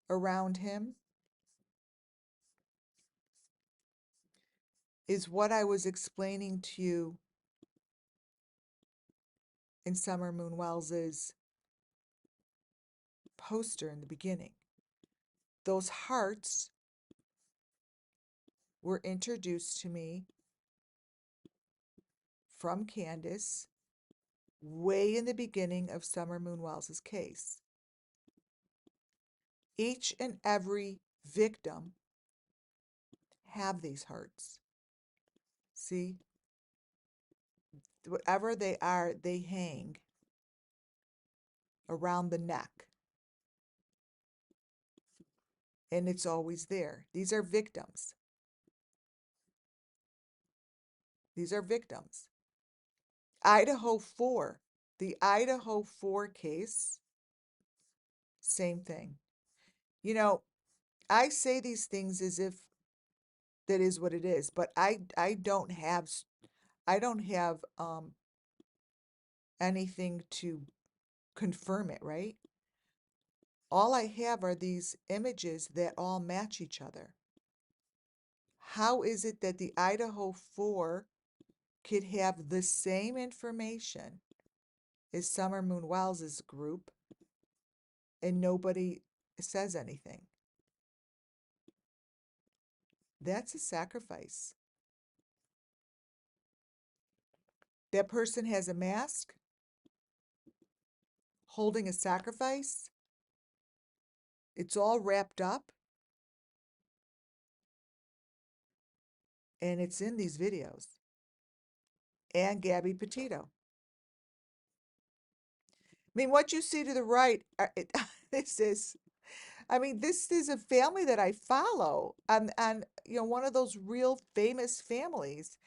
around him is what I was explaining to you in Summer Moon Wells's poster in the beginning. Those hearts were introduced to me from Candace way in the beginning of Summer Moon Wells's case. Each and every victim have these hearts. See? Whatever they are, they hang around the neck. And it's always there. These are victims. These are victims. Idaho 4. The Idaho 4 case, same thing. You know, I say these things as if that is what it is, but I don't have anything to confirm it, right? All I have are these images that all match each other. How is it that the Idaho 4 could have the same information as Summer Moon Wells's group and nobody says anything? That's a sacrifice. That person has a mask holding a sacrifice. It's all wrapped up and it's in these videos. And Gabby Petito. I mean, what you see to the right, this is, this is a family that I follow on one of those real famous families.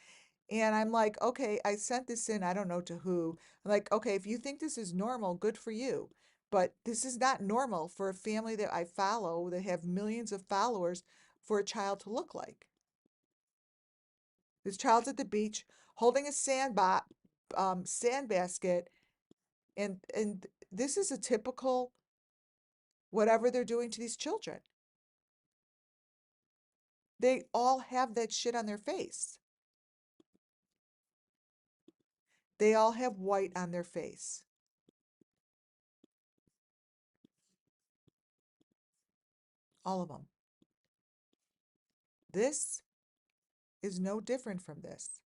And I'm like, okay, I sent this in, I don't know to who. I'm like, okay, if you think this is normal, good for you. But this is not normal for a family that I follow that have millions of followers for a child to look like. This child's at the beach holding a sandbasket, and this is a typical whatever they're doing to these children. They all have that shit on their face. They all have white on their face. All of them. This is no different from this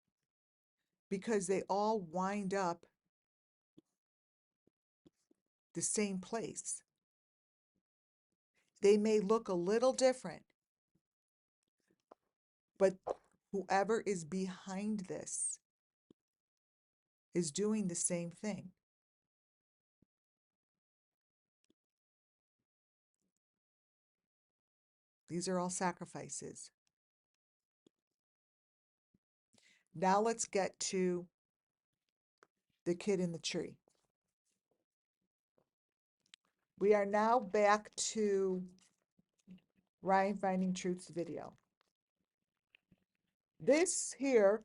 because they all wind up the same place. They may look a little different, but whoever is behind this is doing the same thing. These are all sacrifices. Now let's get to the kid in the tree. We are now back to Ryan Finding Truth's video. This here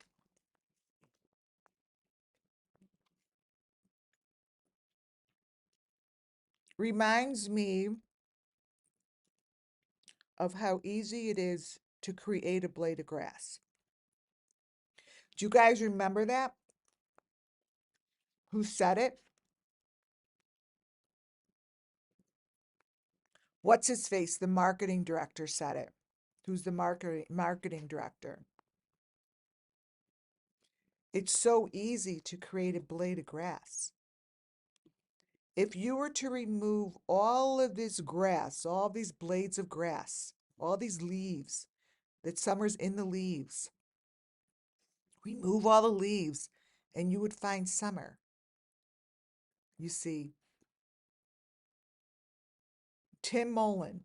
reminds me of how easy it is to create a blade of grass. Do you guys remember that? Who said it? What's his face? The marketing director said it. Who's the marketing director? It's so easy to create a blade of grass. If you were to remove all of this grass, all these blades of grass, all these leaves, that summer's in the leaves, remove all the leaves and you would find summer. You see, Tim Mullen.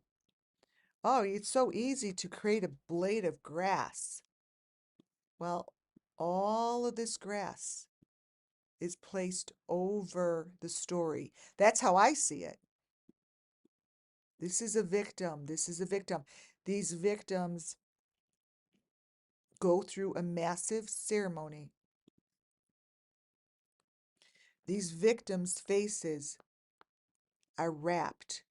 Oh, it's so easy to create a blade of grass. Well, all of this grass is placed over the story. That's how I see it. This is a victim. This is a victim. These victims go through a massive ceremony. These victims' faces are wrapped.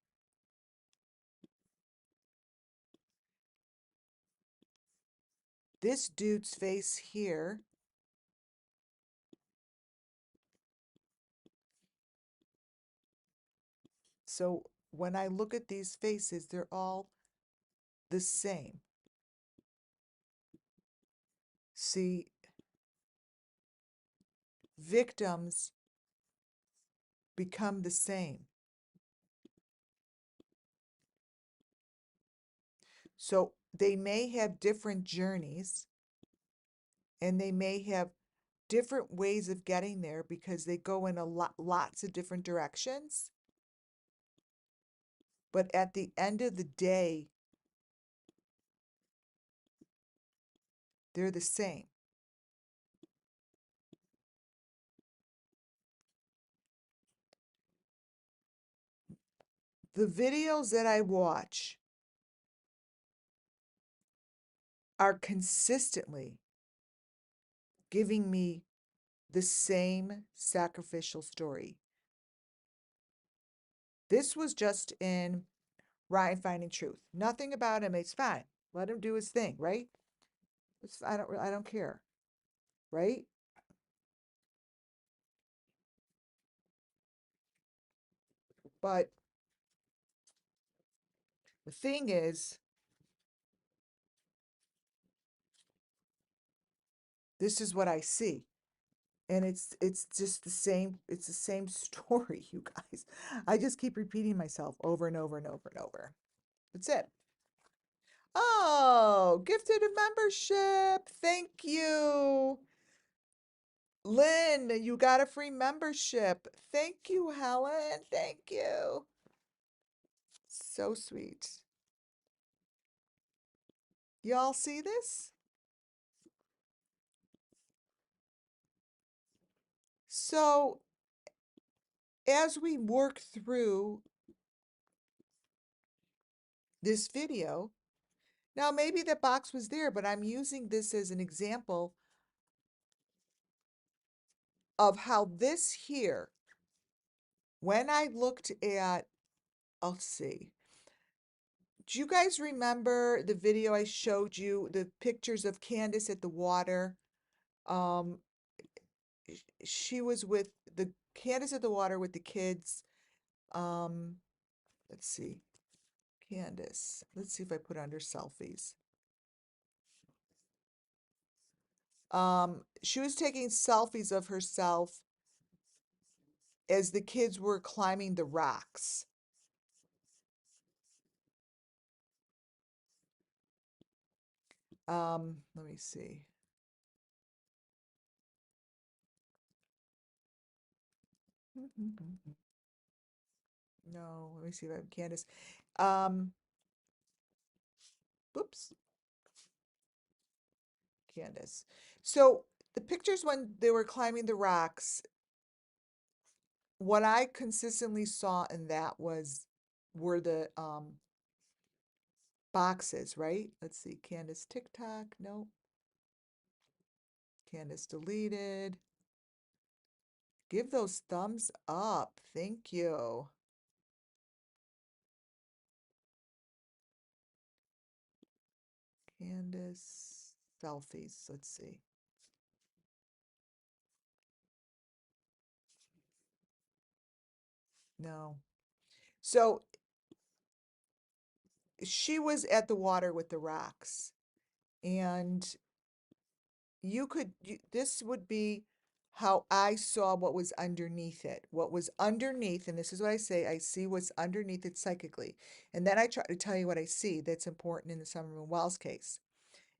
This dude's face here, so when I look at these faces, they're all the same. See, victims become the same. So they may have different journeys and they may have different ways of getting there because they go in lots of different directions. But at the end of the day, they're the same. The videos that I watch are consistently giving me the same sacrificial story. This was just in Ryan Finding Truth. Nothing about him. It's fine. Let him do his thing, right? I don't care, right? But the thing is, this is what I see. And it's just it's the same story, you guys. I just keep repeating myself over and over and over and over. That's it. Oh, gifted a membership. Thank you. Lynn, you got a free membership. Thank you, Helen. Thank you. So sweet. Y'all see this? So, as we work through this video, now maybe the box was there, but I'm using this as an example of how this here, when I looked at, I'll see. Do you guys remember the video I showed you, the pictures of Candace at the water? Um, she was with the Candace at the water with the kids. Um, let's see. Candace. Let's see if I put under selfies. She was taking selfies of herself as the kids were climbing the rocks. Let me see. No, let me see if I have Candace. Um, Whoops, Candace. So the pictures when they were climbing the rocks, what I consistently saw in that were the boxes, right? Let's see, Candace TikTok, nope. Candace deleted. Give those thumbs up. Thank you. Candace selfies. Let's see. No. So she was at the water with the rocks. And this would be how I saw what was underneath it. What was underneath, and this is what I say, I see what's underneath it psychically. And then I try to tell you what I see that's important in the Summerman Wells case.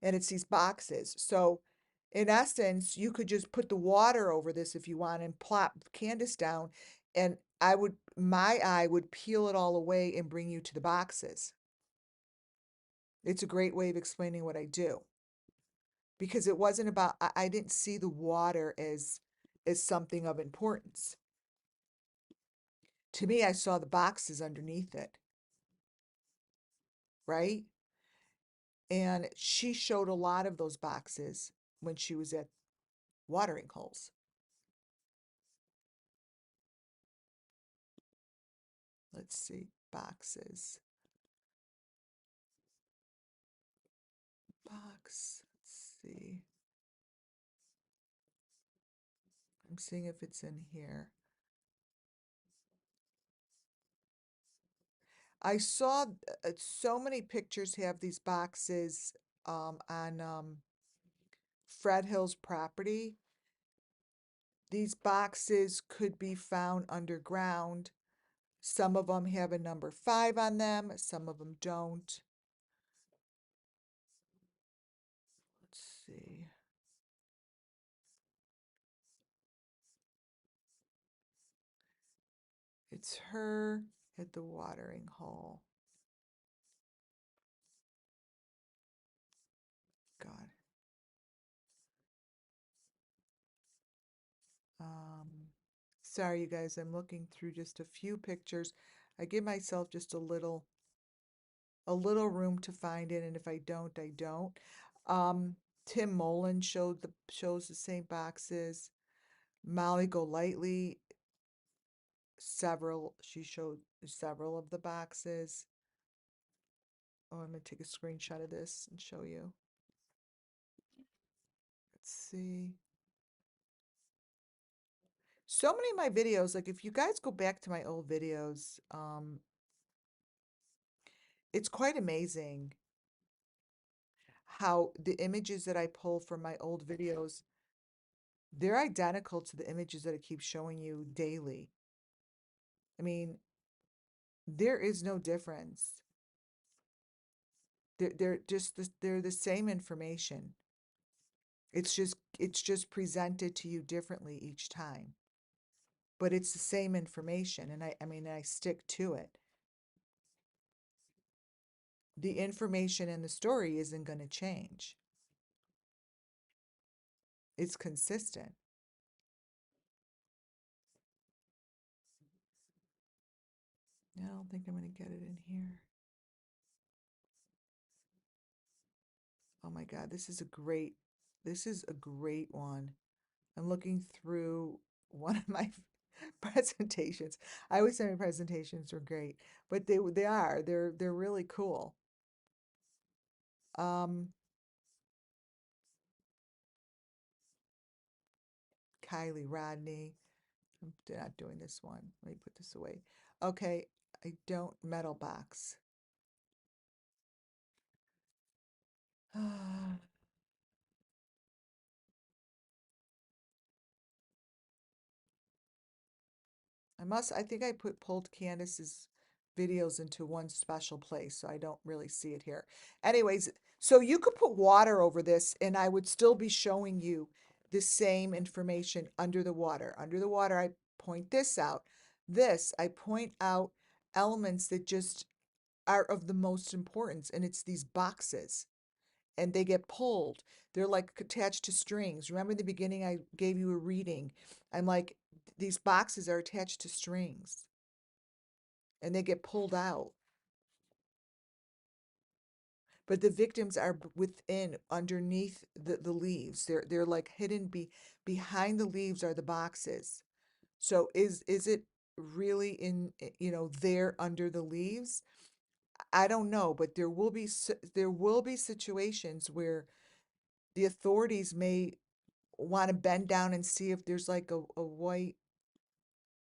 And it's these boxes. So in essence, you could just put the water over this if you want and plop Candace down. And I would my eye would peel it all away and bring you to the boxes. It's a great way of explaining what I do because it wasn't about, I didn't see the water as something of importance. To me, I saw the boxes underneath it, right? And she showed a lot of those boxes when she was at watering holes. Let's see, boxes. Box, let's see. I'm seeing if it's in here. I saw so many pictures have these boxes on Fred Hill's property. These boxes could be found underground. Some of them have a number 5 on them, some of them don't. Let's see. It's her at the watering hole. God. Um, Sorry, you guys, I'm looking through just a few pictures. I give myself just a little room to find it, and if I don't, I don't. Um, Tim Mullen shows the same boxes. Molly Golightly, she showed several of the boxes. Oh, I'm gonna take a screenshot of this and show you. Let's see. So many of my videos, like if you guys go back to my old videos, it's quite amazing how the images that I pull from my old videos, they're identical to the images that I keep showing you daily. I mean, there is no difference. They're the same information. It's just presented to you differently each time. But it's the same information, and I mean I stick to it. The information in the story isn't going to change. It's consistent. I don't think I'm going to get it in here. Oh my God, this is a great one. I'm looking through one of my presentations. I always say my presentations are great, but they're really cool. Um, Kylie Rodney. I'm not doing this one. Let me put this away. Okay, I don't metal box. I think I pulled Candace's videos into one special place, so I don't really see it here. Anyways, so you could put water over this and I would still be showing you the same information under the water. Under the water, I point this out. This, I point out elements that just are of the most importance, and it's these boxes. And they get pulled. They're like attached to strings. Remember in the beginning I gave you a reading. I'm like, these boxes are attached to strings and they get pulled out. But the victims are within, underneath the leaves. They're like hidden behind the leaves are the boxes. So is it really in, there under the leaves? I don't know, but there will be situations where the authorities may want to bend down and see if there's like a white,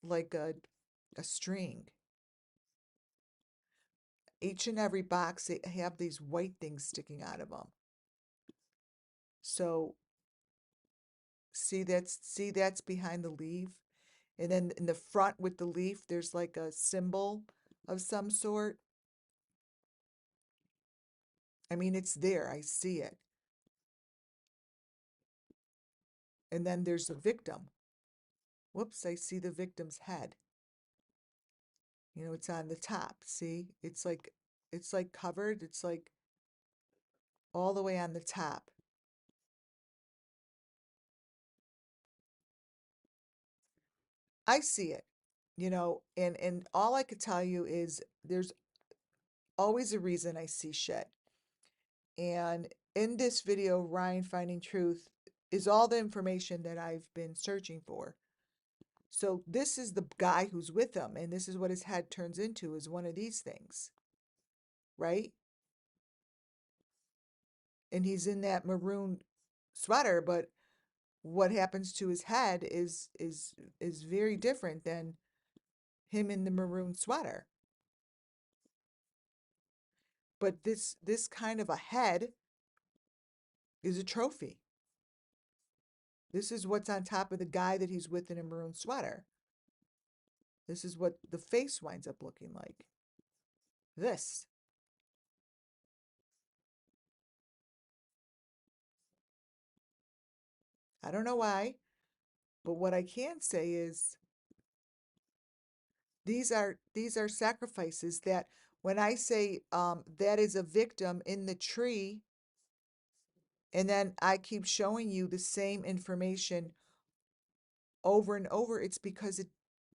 like a string. Each and every box, they have these white things sticking out of them. So see that's behind the leaf. And then in the front with the leaf, there's like a symbol of some sort. I mean, it's there. I see it. And then there's the victim. Whoops, I see the victim's head. You know, it's on the top. See? It's like covered. It's like all the way on the top. I see it, you know, and all I could tell you is there's always a reason I see shit. And in this video, Ryan Finding Truth is all the information that I've been searching for. So this is the guy who's with him, and this is what his head turns into, is one of these things, right? And he's in that maroon sweater, but what happens to his head is very different than him in the maroon sweater. But this kind of a head is a trophy. This is what's on top of the guy that he's with in a maroon sweater. This is what the face winds up looking like. This. I don't know why, but what I can say is these are sacrifices that when I say that is a victim in the tree, and then I keep showing you the same information over and over, it's because it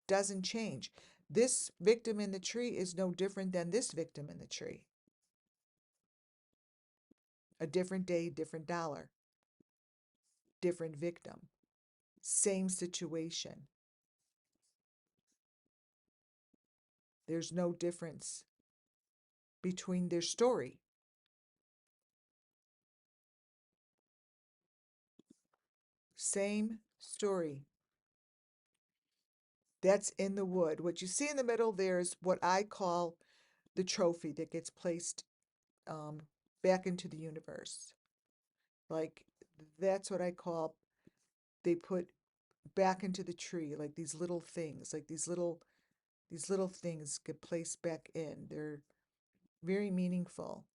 doesn't change. This victim in the tree is no different than this victim in the tree. A different day, different dollar, different victim, same situation. There's no difference between their story. Same story. That's in the wood. What you see in the middle there is what I call the trophy that gets placed um, back into the universe. Like, that's what I call, they put back into the tree, like these little things, like these little things get placed back in. They're very meaningful,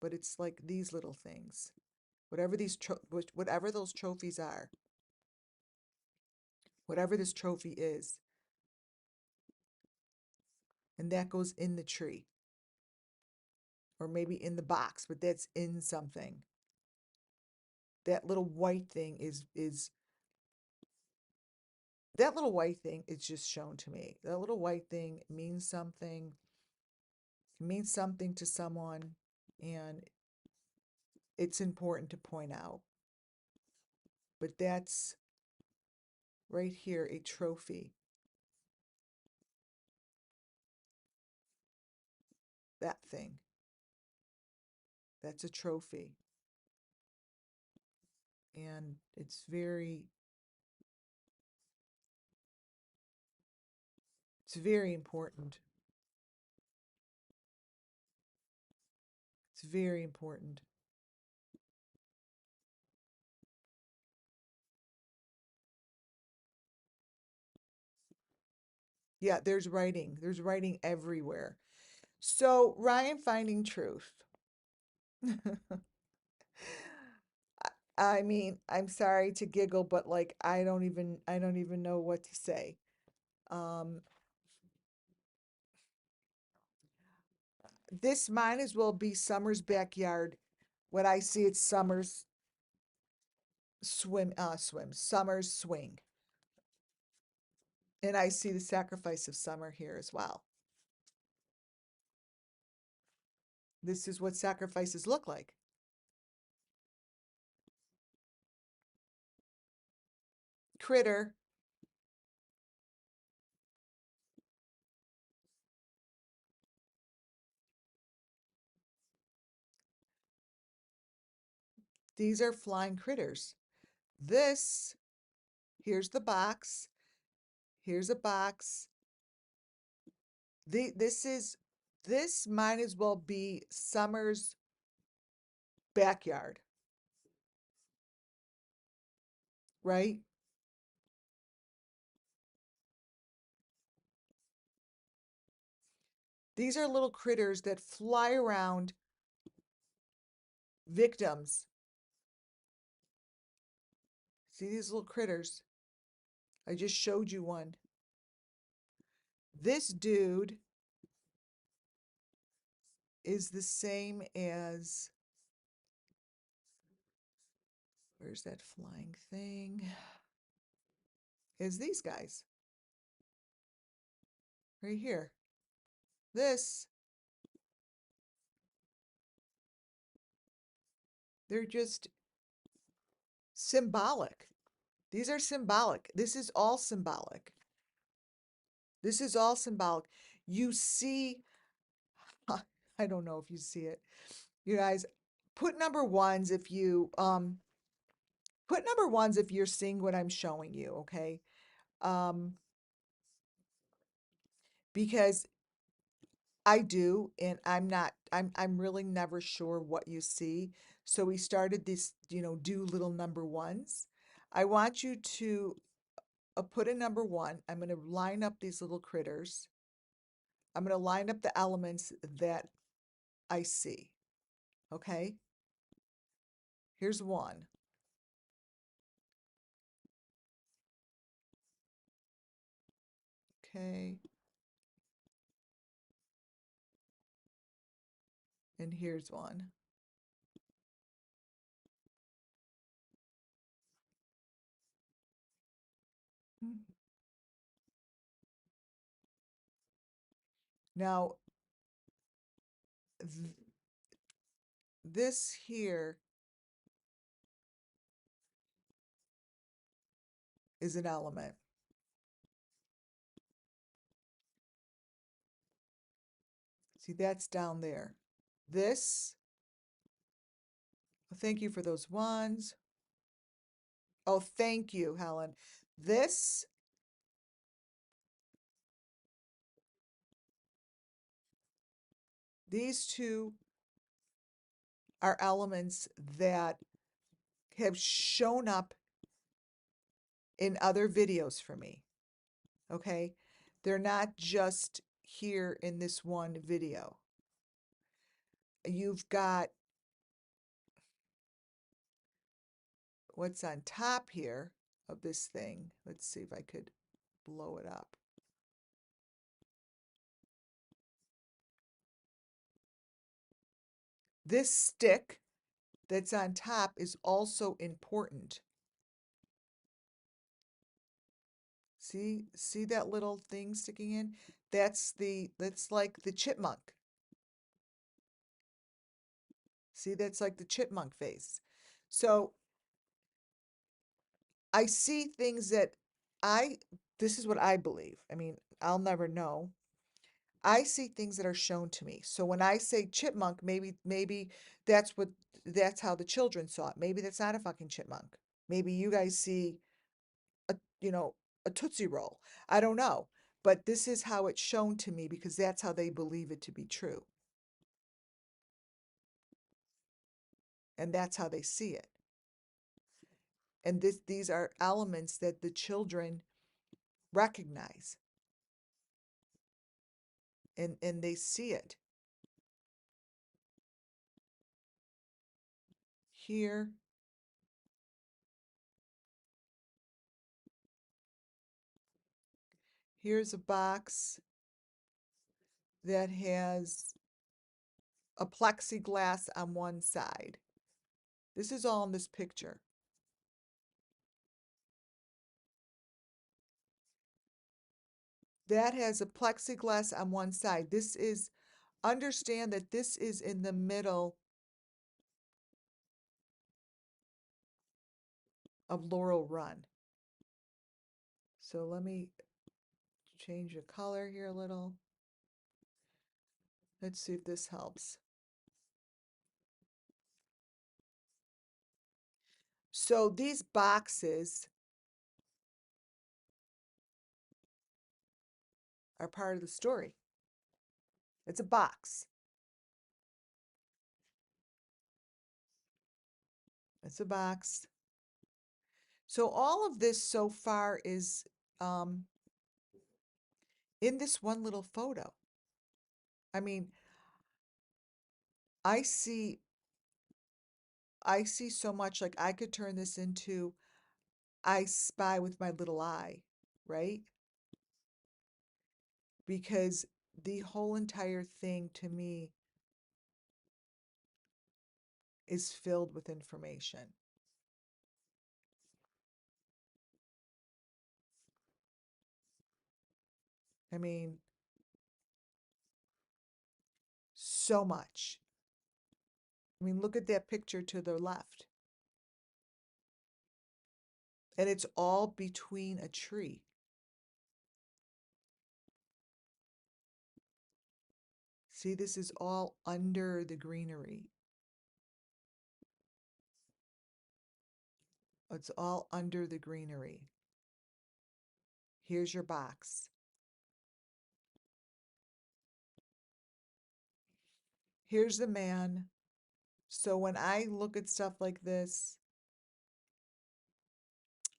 but it's like these little things. Whatever whatever those trophies are, whatever this trophy is, and that goes in the tree, or maybe in the box, but that's in something. That little white thing is that little white thing is just shown to me. That little white thing means something. It means something to someone, and it's important to point out. But that's right here a trophy. That thing. That's a trophy. And it's very important. It's very important. Yeah, there's writing. There's writing everywhere. So, Ryan Finding Truth. I mean, I'm sorry to giggle, but like I don't even know what to say. Um, this might as well be Summer's backyard. What I see, it's Summer's Summer's swing. And I see the sacrifice of Summer here as well. This is what sacrifices look like. Critter. These are flying critters. This, here's the box. Here's a box. This might as well be Summer's backyard, right? These are little critters that fly around victims. See these little critters? I just showed you one. This dude is the same as, where's that flying thing? Is these guys right here. This, they're just symbolic. These are symbolic. This is all symbolic. This is all symbolic. You see, I don't know if you see it. You guys, put number ones if you put number ones if you're seeing what I'm showing you, okay? Um because I do, and I'm really never sure what you see. So we started this, do little number ones. I want you to put a number one. I'm going to line up these little critters. I'm going to line up the elements that I see. Okay? Here's one. Okay. And here's one. Now, th this here is an element. See, that's down there. This, thank you for those ones. Oh, thank you, Helen. This, these two are elements that have shown up in other videos for me. Okay? They're not just here in this one video. You've got what's on top here of this thing. Let's see if I could blow it up. This stick that's on top is also important. See that little thing sticking in? That's like the chipmunk. See, that's like the chipmunk face. So I see things that I, this is what I believe. I mean, I'll never know. I see things that are shown to me. So when I say chipmunk, maybe that's what that's how the children saw it. Maybe that's not a fucking chipmunk. Maybe you guys see a a Tootsie Roll. I don't know. But this is how it's shown to me because that's how they believe it to be true. And that's how they see it. And these are elements that the children recognize and they see it. Here, here's a box that has a plexiglass on one side. This is all in this picture. That has a plexiglass on one side. This is, understand that this is in the middle of Laurel Run. So let me change the color here a little. Let's see if this helps. So these boxes are part of the story. It's a box. It's a box. So all of this so far is in this one little photo. I mean, I see I see so much, like I could turn this into I spy with my little eye, right? Because the whole entire thing to me is filled with information. I mean, so much. I mean, look at that picture to the left. And it's all between a tree. See, this is all under the greenery. It's all under the greenery. Here's your box. Here's the man. So when I look at stuff like this,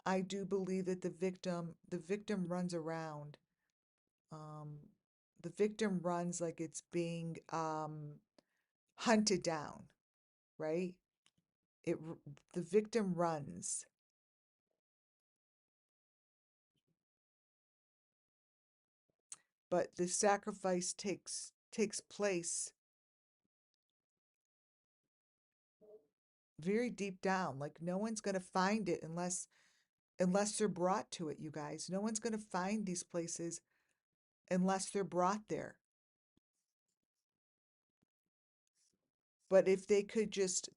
I do believe that the victim runs around. Um, the victim runs like it's being hunted down, right? It the victim runs. But the sacrifice takes place very deep down. Like no one's going to find it unless they're brought to it, you guys. No one's going to find these places unless they're brought there. But if they could just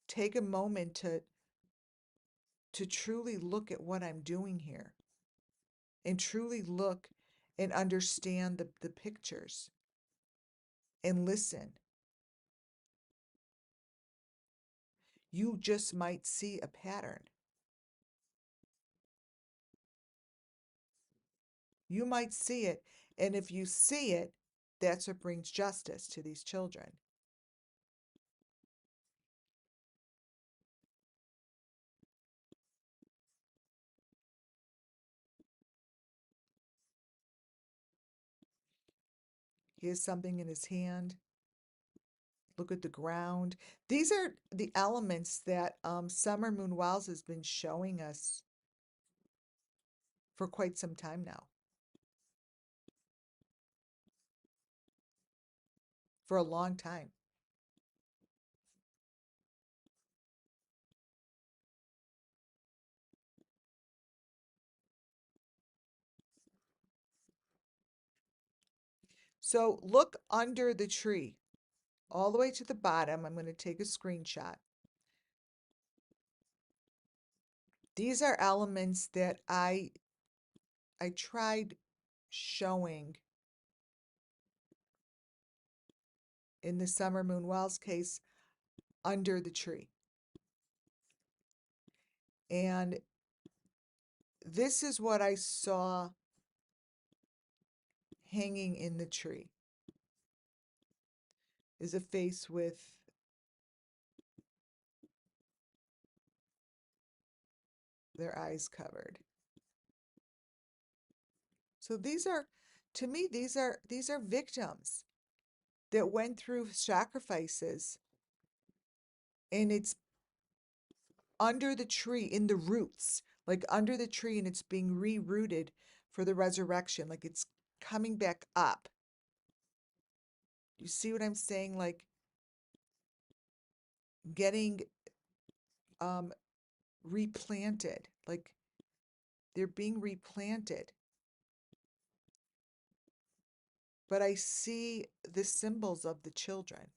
take a moment to truly look at what I'm doing here and truly look and understand the pictures and listen, you just might see a pattern. You might see it, and if you see it, that's what brings justice to these children. He has something in his hand. Look at the ground. These are the elements that Summer Moon Wells has been showing us for quite some time now. For a long time. So look under the tree, all the way to the bottom. I'm going to take a screenshot. These are elements that I tried showing in the Summer Moon Wells case under the tree. And this is what I saw hanging in the tree, is a face with their eyes covered. So these are, to me, these are victims that went through sacrifices, and it's under the tree, in the roots, like under the tree, and it's being rerooted for the resurrection, like it's coming back up. You see what I'm saying? Like getting replanted, like they're being replanted. But I see the symbols of the children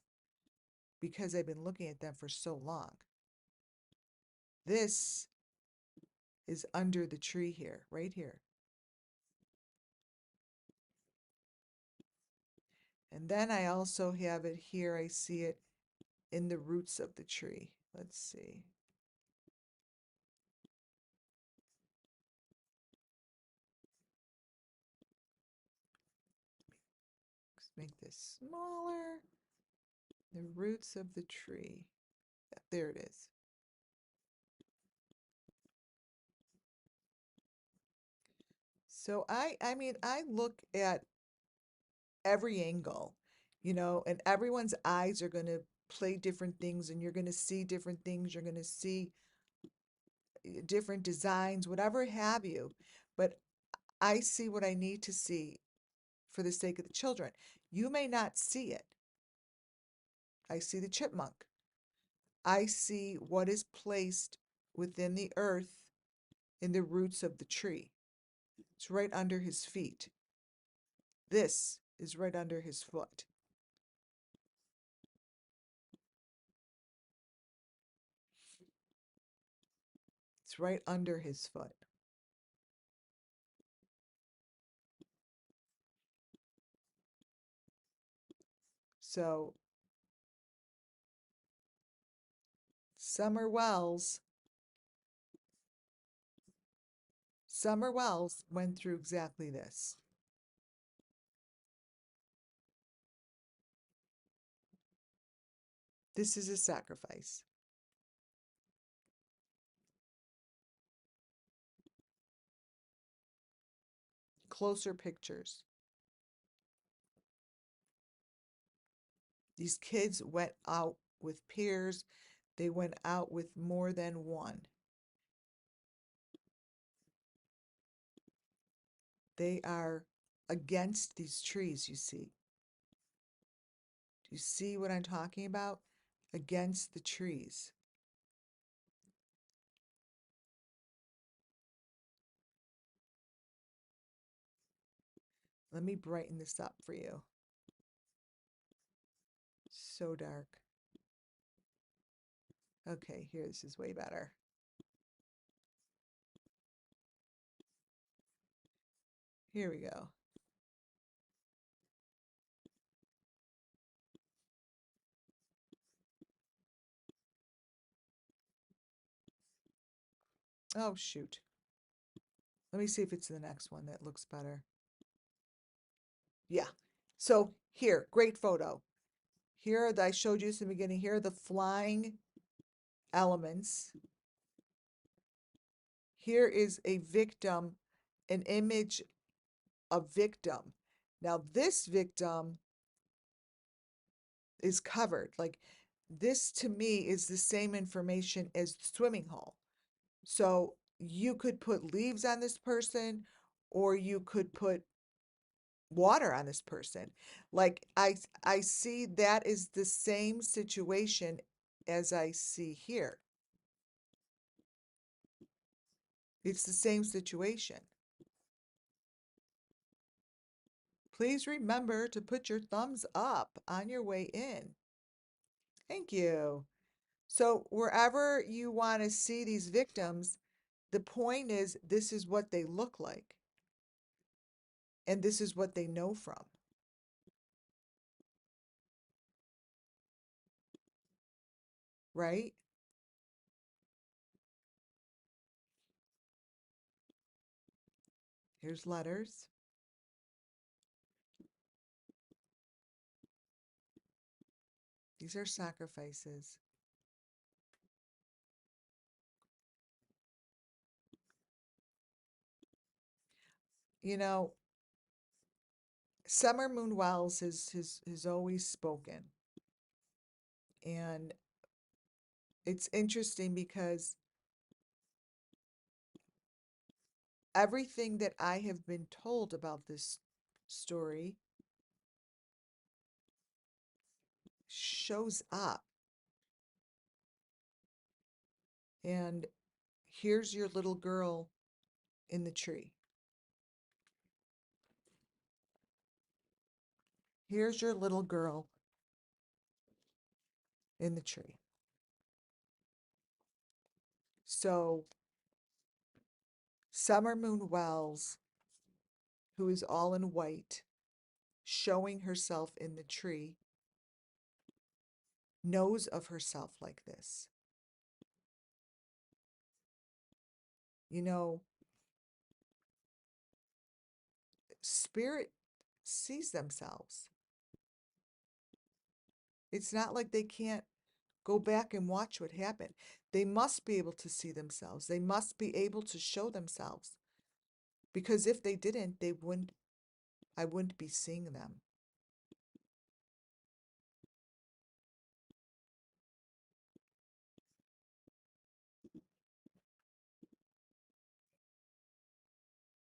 because I've been looking at them for so long. This is under the tree here, right here. And then I also have it here. I see it in the roots of the tree. Let's see. Let's make this smaller. The roots of the tree. Yeah, there it is. So I mean, I look at every angle, and everyone's eyes are going to play different things, and you're going to see different things. You're going to see different designs, whatever have you. But I see what I need to see for the sake of the children. You may not see it. I see the chipmunk. I see what is placed within the earth in the roots of the tree. It's right under his feet. This is right under his foot. It's right under his foot. So, Summer Wells went through exactly this. This is a sacrifice. Closer pictures. These kids went out with peers. They went out with more than one. They are against these trees, you see. Do you see what I'm talking about? Against the trees. Let me brighten this up for you. So dark. Okay, here, this is way better. Here we go. Oh, shoot. Let me see if it's the next one that looks better. Yeah. So here, great photo. Here, I showed you this in the beginning. Here are the flying elements. Here is a victim, an image of victim. Now, this victim is covered. Like, this to me is the same information as the swimming hole. So you could put leaves on this person, or you could put water on this person. Like, I see that is the same situation as I see here. It's the same situation. Please remember to put your thumbs up on your way in. Thank you. So wherever you want to see these victims, the point is this is what they look like. And this is what they know from. Right? Here's letters. These are sacrifices. You know, Summer Moon Wells has always spoken. And it's interesting because everything that I have been told about this story shows up. And here's your little girl in the tree. Here's your little girl in the tree. So, Summer Moon Wells, who is all in white, showing herself in the tree, knows of herself like this. You know, spirit sees themselves. It's not like they can't go back and watch what happened. They must be able to see themselves. They must be able to show themselves. Because if they didn't, I wouldn't be seeing them.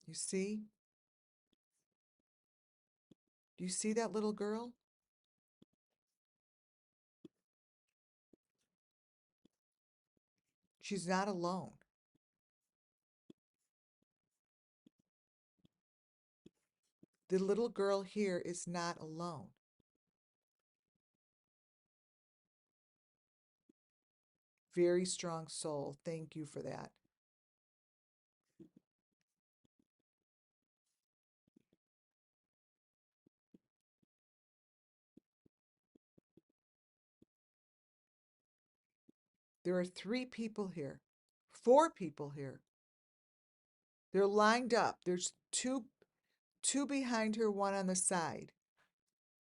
You see? Do you see that little girl? She's not alone. The little girl here is not alone. Very strong soul. Thank you for that. There are 3 people here, 4 people here. They're lined up. There's two behind her, one on the side.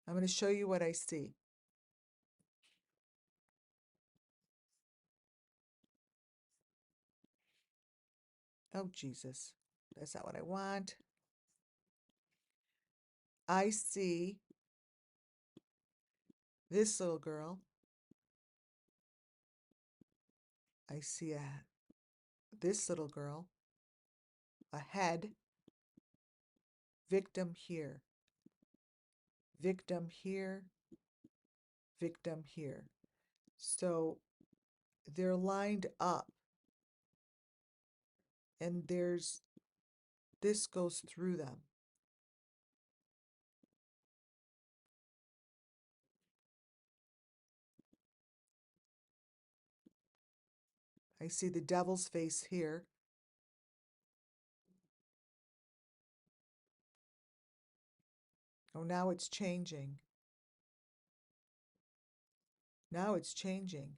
I'm going to show you what I see. Oh, Jesus. That's not what I want. I see this little girl. I see this little girl, a head, victim here, victim here, victim here. So they're lined up, and this goes through them. I see the devil's face here. Oh, now it's changing. Now it's changing.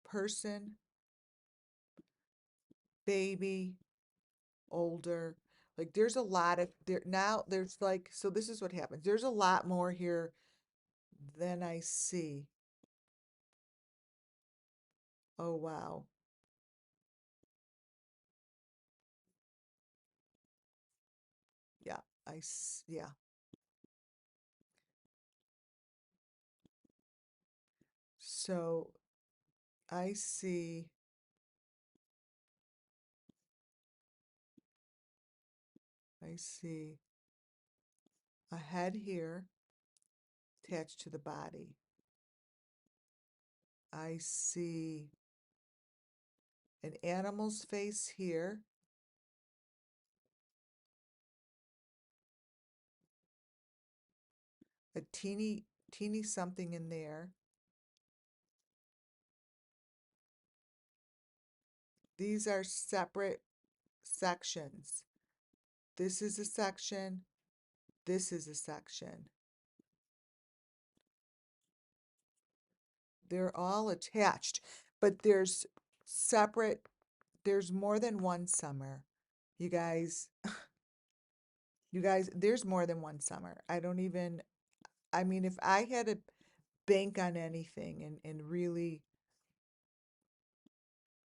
Person, baby, older. Like there's a lot of there now there's like so this is what happens. There's a lot more here than I see. Oh wow. Yeah, yeah. So I see I see a head here attached to the body. I see an animal's face here. A teeny something in there. These are separate sections. This is a section. This is a section. They're all attached, but there's more than one summer. You guys, there's more than one summer. I mean, if I had to bank on anything and really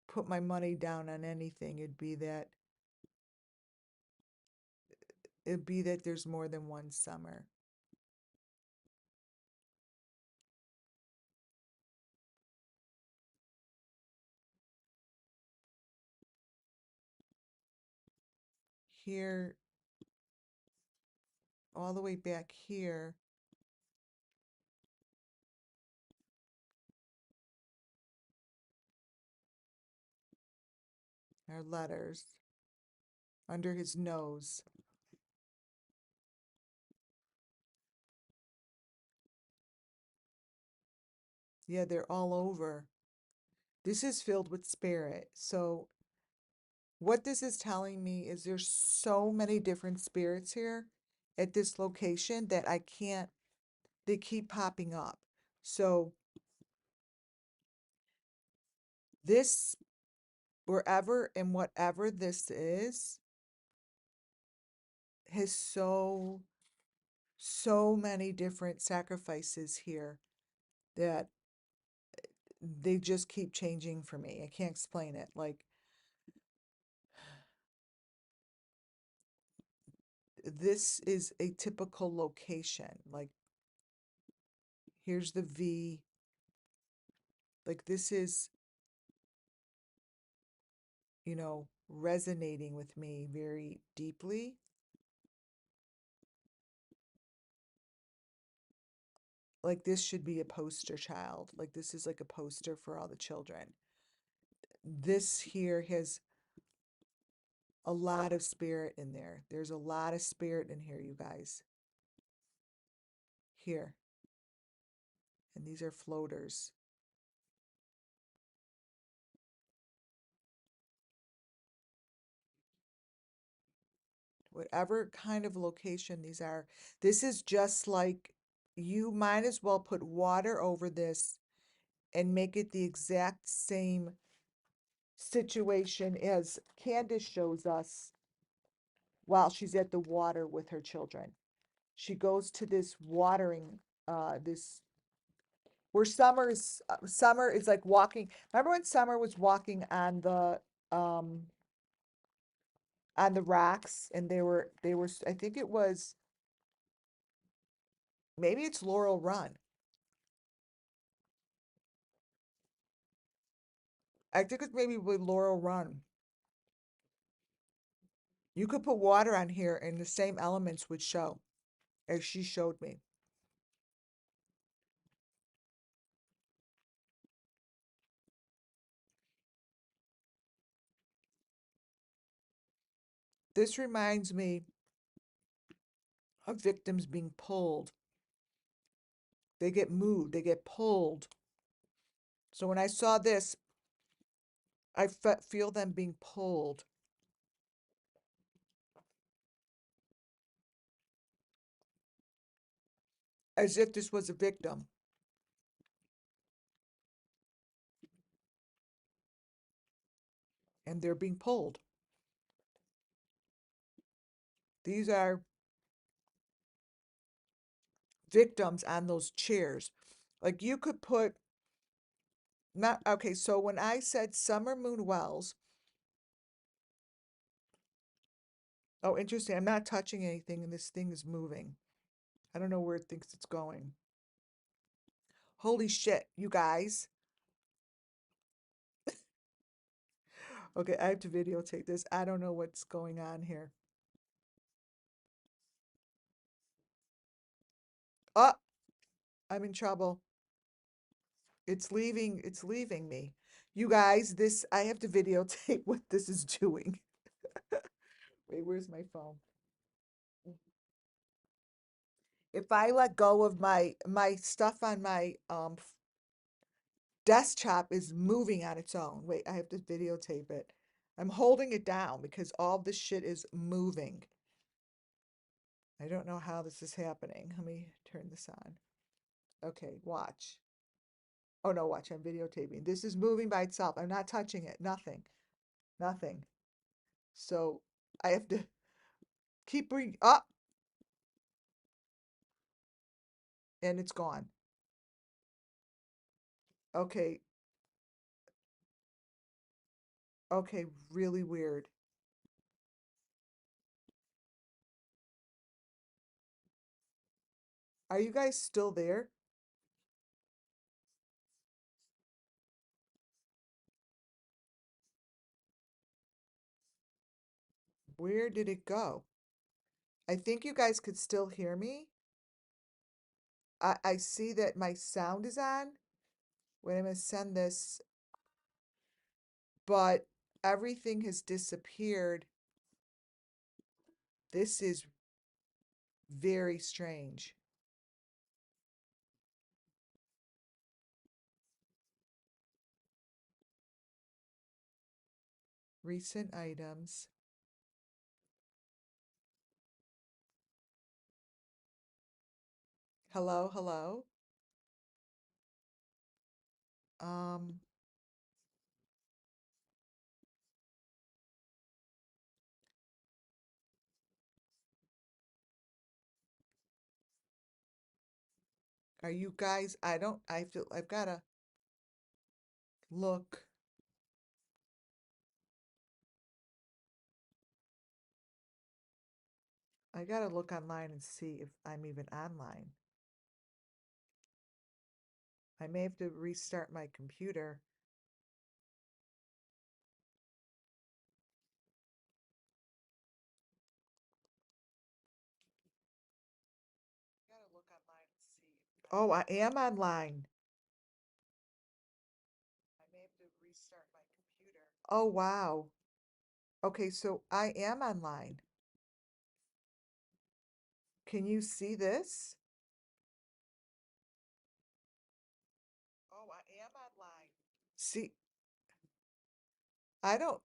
put my money down on anything, it'd be that there's more than one summer. Here, all the way back here, are letters under his nose. Yeah, they're all over. This is filled with spirit. So what this is telling me is there's so many different spirits here at this location that they keep popping up. So this, wherever and whatever this is, has so many different sacrifices here that they just keep changing for me. I can't explain it. Like this is a typical location. Like here's the V. Like this is, resonating with me very deeply. Like this should be a poster child. Like this is like a poster for all the children. this here has a lot of spirit in there. There's a lot of spirit in here, you guys. Here. And these are floaters. Whatever kind of location these are, this is just like you might as well put water over this and make it the exact same situation as Candace shows us while she's at the water with her children. She goes to this watering, this where Summer is like walking. Remember when Summer was walking um on the rocks and they were I think it was maybe it's Laurel Run. I think it's maybe with Laurel Run. You could put water on here and the same elements would show as she showed me. This reminds me of victims being pulled. They get moved, they get pulled. So when I saw this, I feel them being pulled as if this was a victim and they're being pulled. These are victims on those chairs. Like you could put, not, okay, so when I said Summer Moon Wells, oh, interesting, I'm not touching anything and this thing is moving. I don't know where it thinks it's going. Holy shit, you guys. Okay, I have to videotape this. I don't know what's going on here. Oh, I'm in trouble. It's leaving me. You guys, this, I have to videotape what this is doing. Wait, where's my phone? If I let go of my stuff on my desktop is moving on its own. Wait, I have to videotape it. I'm holding it down because all this shit is moving. I don't know how this is happening. Let me turn this on. Okay, watch. Oh no, watch, I'm videotaping. This is moving by itself. I'm not touching it. Nothing. Nothing. So I have to keep bringing up and it's gone. Okay. Okay, really weird. Are you guys still there? Where did it go? I think you guys could still hear me. I see that my sound is on when I'm gonna send this, but everything has disappeared. This is very strange. Recent items. Hello, hello. Um, are you guys, I don't, I feel, I've gotta look. I gotta look online and see if I'm even online. I may have to restart my computer. Oh, I am online. restart my computer. Oh, wow. Okay, so I am online. Can you see this? Oh, I am online. See, I don't,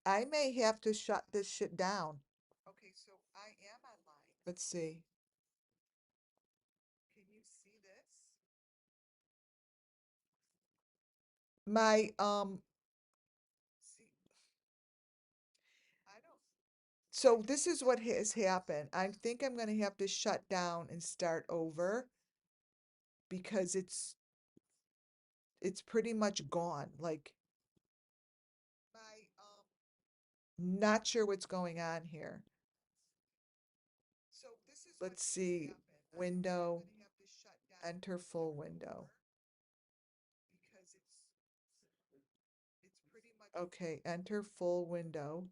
I may have to shut this shit down. Okay, so I am online. Let's see. Can you see this? My, see, I don't. So this is what has happened. I think I'm gonna have to shut down and start over because it's pretty much gone. Like, my, not sure what's going on here. So this is let's see, window, enter full window. Because it's pretty much okay, enter full window.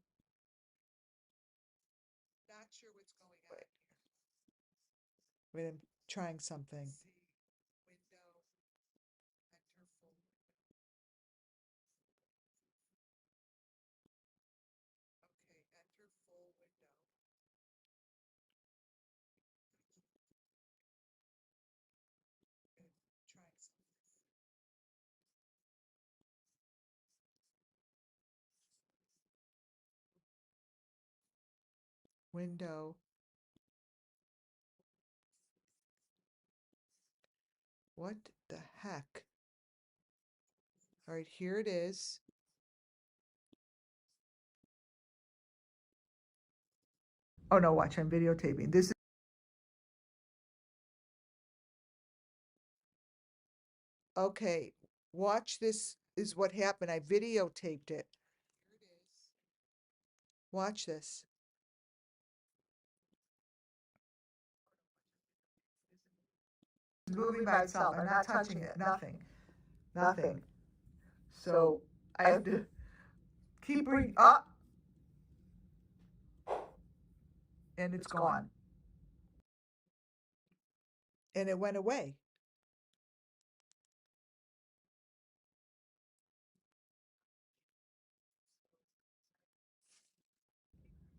Not sure what's going on here. Wait, I'm trying something. See, window, enter full window. Okay, enter full window. Trying something. Window. What the heck? All right, here it is. Oh no, watch, I'm videotaping. This is okay. Watch, this is what happened. I videotaped it. Here it is. Watch this. It's moving by itself. I'm not touching it. Nothing. Nothing. So I have to keep bringing up, and it's gone. And it went away.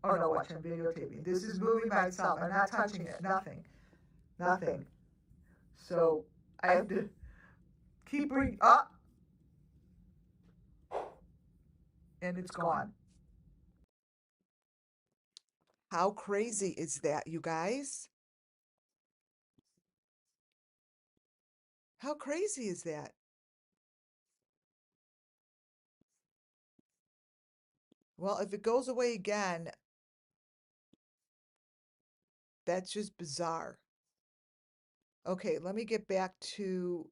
Oh no, watch, I'm videotaping. This is moving by itself. I'm not touching it. Nothing. Nothing. So I have to keep bringing up, and it's gone. How crazy is that, you guys? How crazy is that? Well, if it goes away again, that's just bizarre. Okay, let me get back to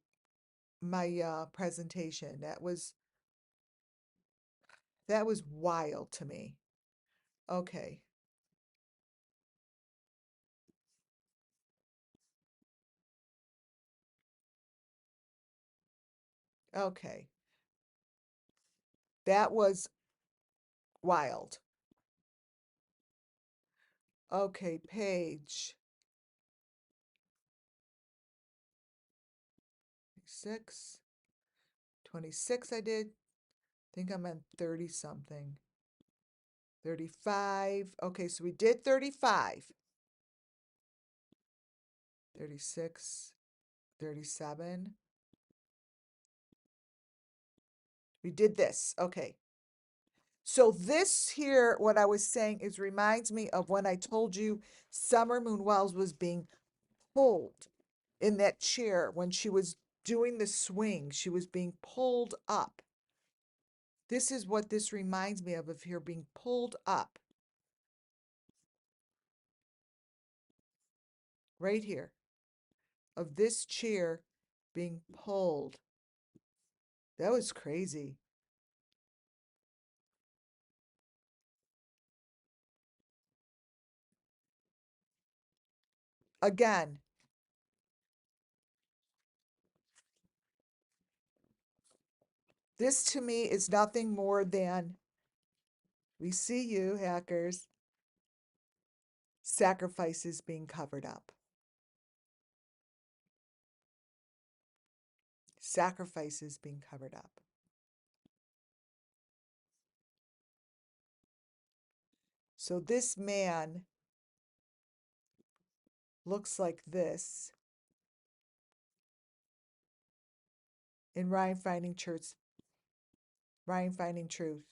my presentation. That was wild to me. Okay. Okay. That was wild. Okay, page 26. 26 I did. Think I'm on 30 something. 35. Okay, so we did 35. 36, 37. We did this. Okay. So this here, what I was saying is reminds me of when I told you Summer Moon Wells was being pulled in that chair when she was doing the swing. She was being pulled up. This is what this reminds me of her being pulled up. Right here. Of this chair being pulled. That was crazy. Again, this to me is nothing more than, we see you, hackers, sacrifices being covered up. Sacrifices being covered up. So this man looks like this in Ryan Finding Truth. Ryan Finding Truth.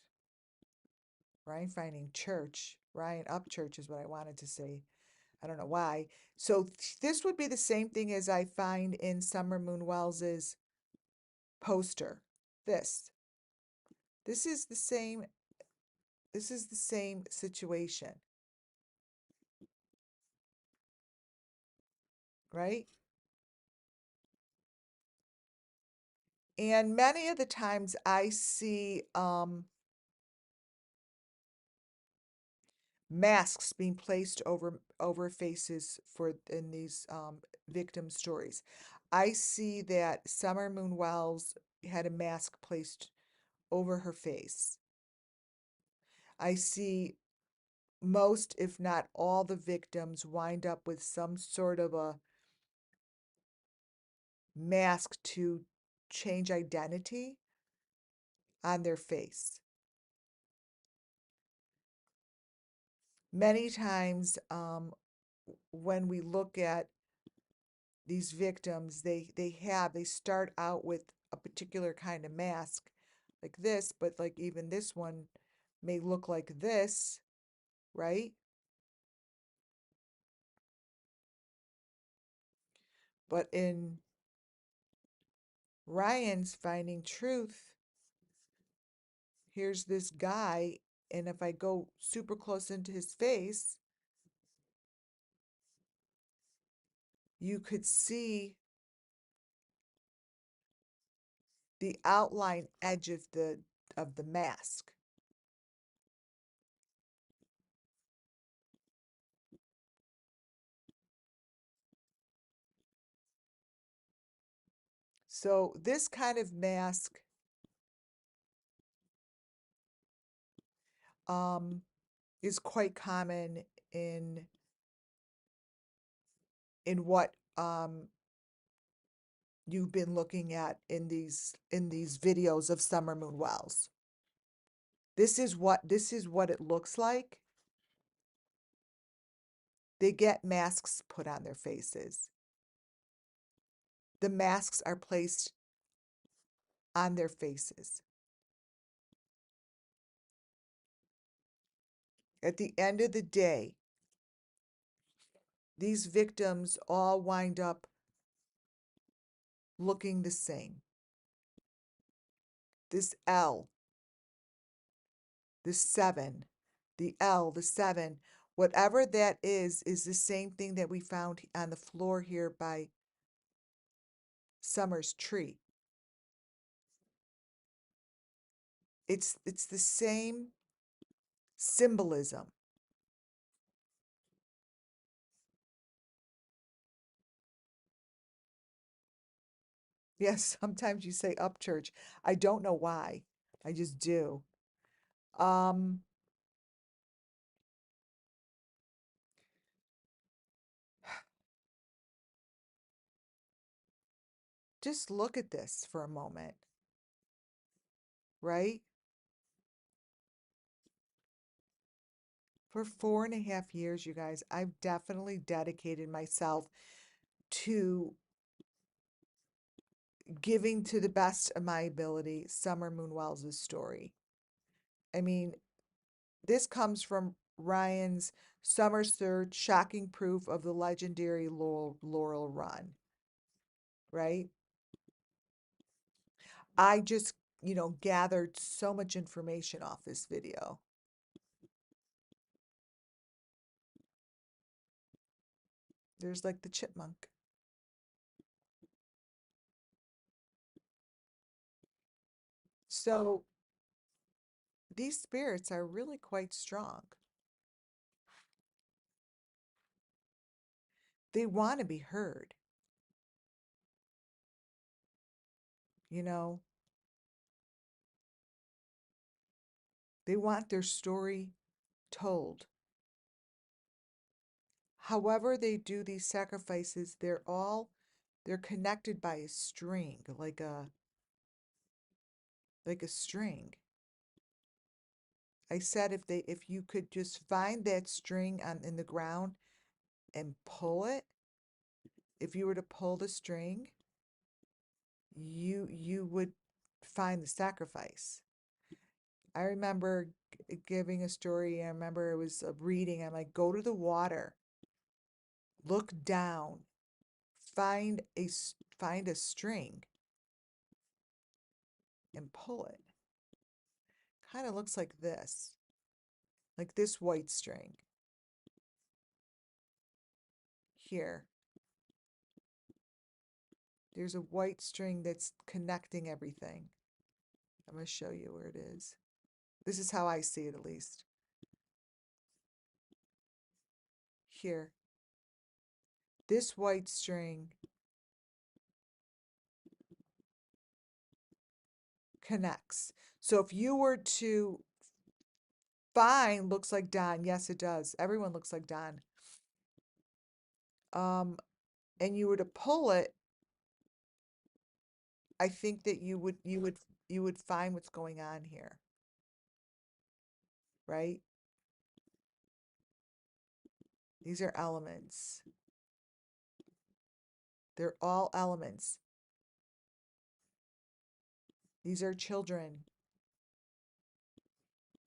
Ryan Finding Church. Ryan Upchurch is what I wanted to say. I don't know why. So this would be the same thing as I find in Summer Moon Wells's poster. This. This is the same. This is the same situation, right? And many of the times I see masks being placed over faces for in these victim stories. I see that Summer Moon Wells had a mask placed over her face. I see most, if not all, the victims wind up with some sort of a mask to change identity on their face. Many times, when we look at these victims, they start out with a particular kind of mask, like this, but like even this one may look like this, right? But in Ryan's Finding Truth, here's this guy, and if I go super close into his face, you could see the outline edge of the mask. So this kind of mask um, is quite common in what you've been looking at in these videos of Summer Moon Wells. This is what it looks like. They get masks put on their faces. The masks are placed on their faces. At the end of the day, these victims all wind up looking the same. This L, the 7, the L, the 7, whatever that is the same thing that we found on the floor here by Summer's tree. It's the same symbolism. Yes, sometimes you say up church. I don't know why. I just do. Um, just look at this for a moment, right? For 4.5 years, you guys, I've definitely dedicated myself to giving to the best of my ability Summer Moon Wells' story. I mean, this comes from Ryan's Summer Search, Shocking Proof of the Legendary Laurel Run, right? I just, gathered so much information off this video. There's like the chipmunk. So these spirits are really quite strong. They want to be heard, you know, they want their story told. However, they do these sacrifices, they're connected by a string, like a string. I said if you could just find that string in the ground and pull it, if you were to pull the string, you would find the sacrifice. I remember giving a story. I remember it was a reading. I'm like, go to the water, look down, find a string and pull it. Kind of looks like this white string here. There's a white string that's connecting everything. I'm going to show you where it is. This is how I see it, at least. Here. This white string connects. So if you were to find, looks like Don. Yes, it does. Everyone looks like Don. And you were to pull it, I think that you would find what's going on here, right? These are elements. They're all elements. These are children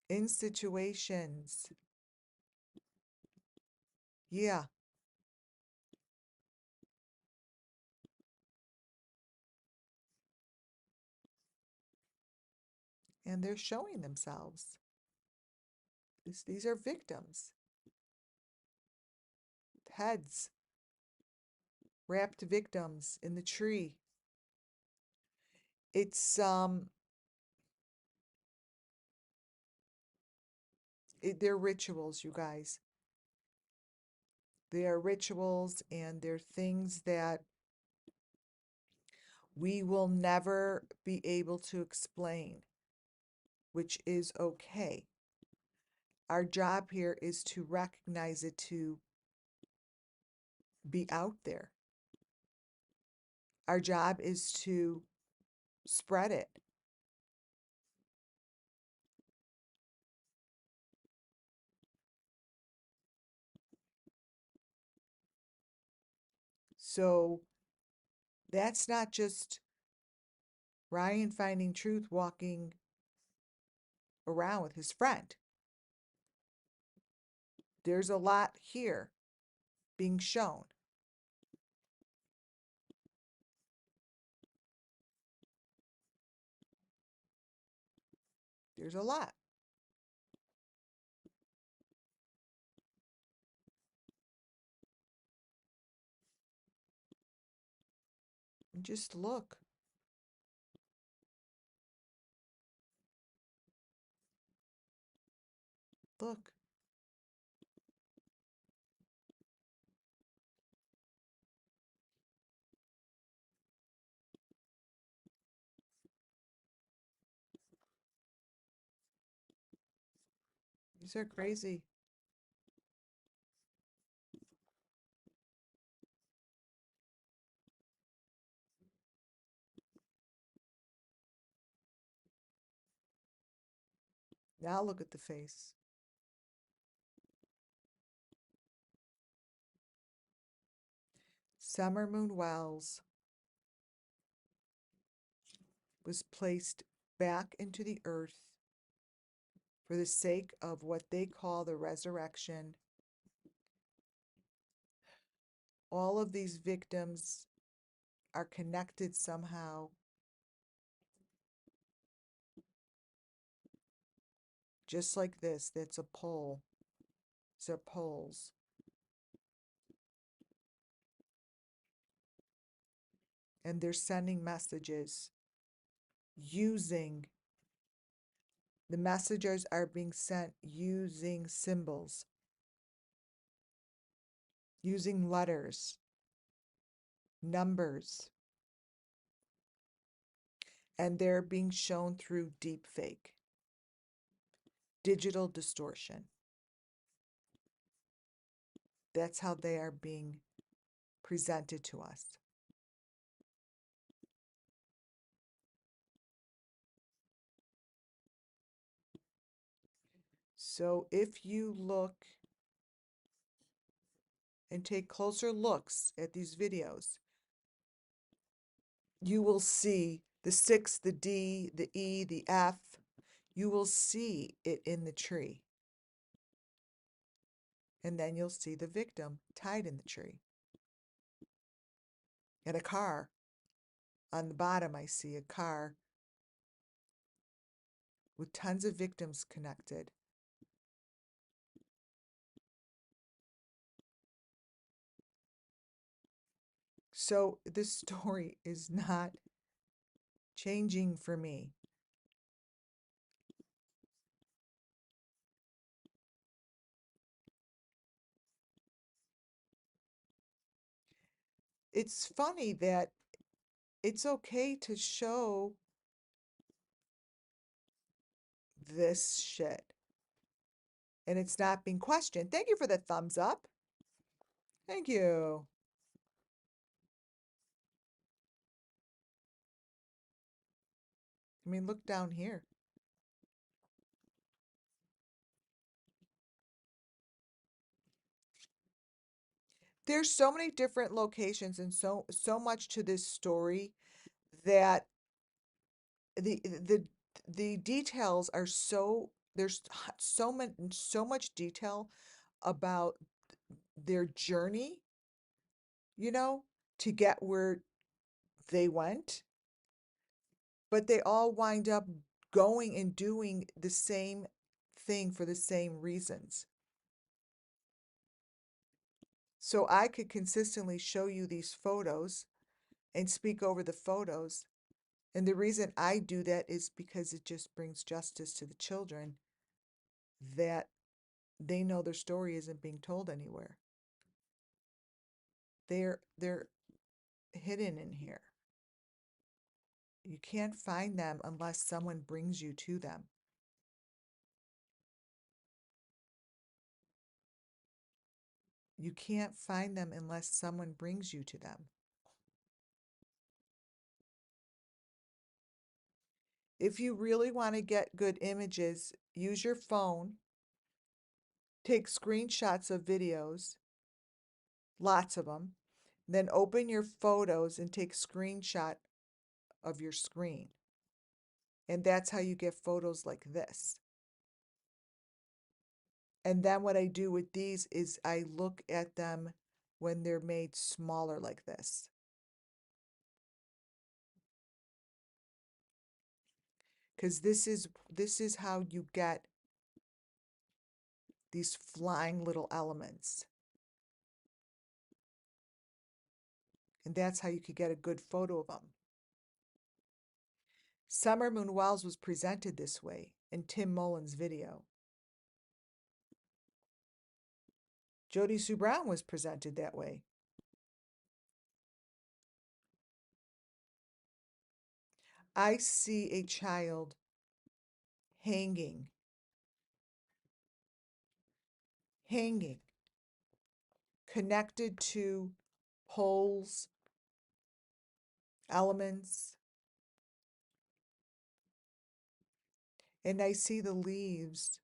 in situations. Yeah. And they're showing themselves. These are victims. Heads. Wrapped victims in the tree. It's they're rituals, you guys. They are rituals, and they're things that we will never be able to explain, which is okay. Our job here is to recognize it, to be out there. Our job is to spread it. So that's not just Ryan finding truth walking around with his friend. There's a lot here being shown. There's a lot. And just look. Look. These are crazy. Now look at the face. Summer Moon Wells was placed back into the earth for the sake of what they call the resurrection. All of these victims are connected somehow. Just like this, that's a pole. These are poles. And they're sending messages using, the messages are being sent using symbols, using letters, numbers, and they're being shown through deep fake, digital distortion. That's how they are being presented to us. So if you look and take closer looks at these videos, you will see the 6, the D, the E, the F. You will see it in the tree. And then you'll see the victim tied in the tree. And a car. On the bottom, I see a car with tons of victims connected. So this story is not changing for me. It's funny that it's okay to show this shit and it's not being questioned. Thank you for the thumbs up. Thank you. I mean, look down here. There's so many different locations and so much to this story that the the details are so there's so much detail about their journey, you know, to get where they went, but they all wind up going and doing the same thing for the same reasons. So I could consistently show you these photos and speak over the photos. And the reason I do that is because it just brings justice to the children that they know their story isn't being told anywhere. They're hidden in here. You can't find them unless someone brings you to them. You can't find them unless someone brings you to them. If you really want to get good images, use your phone, take screenshots of videos, lots of them, then open your photos and take screenshot of your screen. And that's how you get photos like this. And then what I do with these is I look at them when they're made smaller like this. Because this is how you get these flying little elements. And that's how you could get a good photo of them. Summer Moon Wells was presented this way in Tim Mullen's video. Jody Sue Brown was presented that way. I see a child hanging, connected to poles, elements, and I see the leaves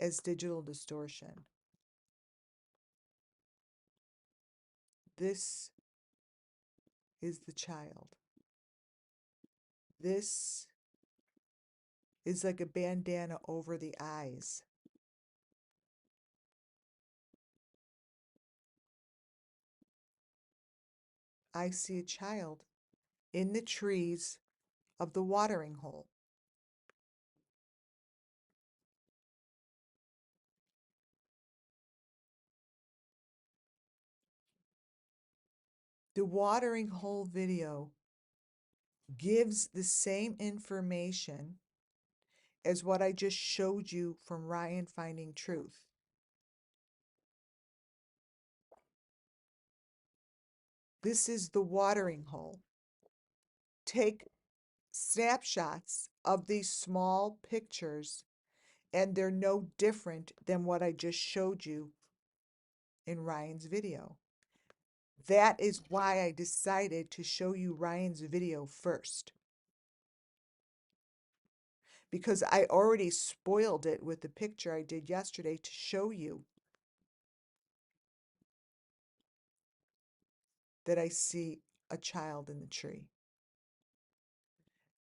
as digital distortion. This is the child. This is like a bandana over the eyes. I see a child in the trees of the watering hole. The watering hole video gives the same information as what I just showed you from Ryan Finding Truth. This is the watering hole. Take snapshots of these small pictures, and they're no different than what I just showed you in Ryan's video. That is why I decided to show you Ryan's video first. because I already spoiled it with the picture I did yesterday to show you that I see a child in the tree.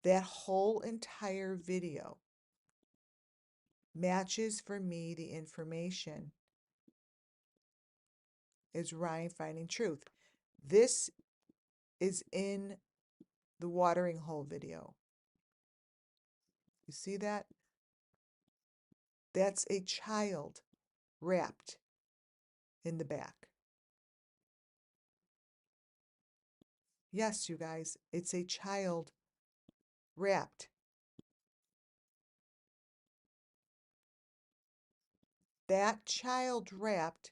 That whole entire video matches for me the information is Ryan finding truth. This is in the watering hole video. You see that? That's a child wrapped in the back. Yes, you guys, it's a child wrapped. That child wrapped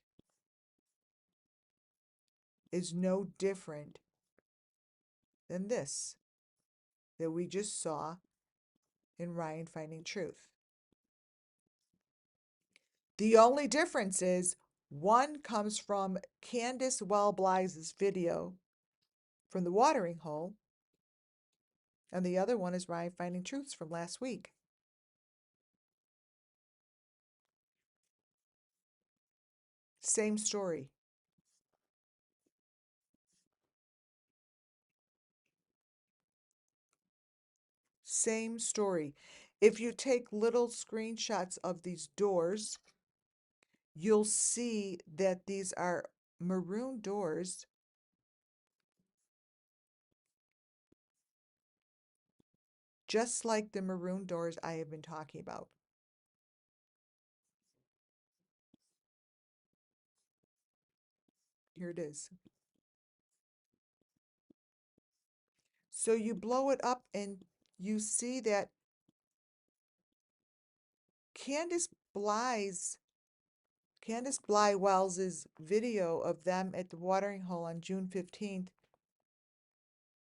is no different than this that we just saw in Ryan Finding Truth. The only difference is one comes from Candace Wellblythe's video from the watering hole, and the other one is Ryan Finding Truths from last week. Same story. Same story. If you take little screenshots of these doors, you'll see that these are maroon doors, just like the maroon doors I have been talking about. Here it is. So you blow it up and you see that Candace Bly's Candace Bly Wells's video of them at the watering hole on June 15th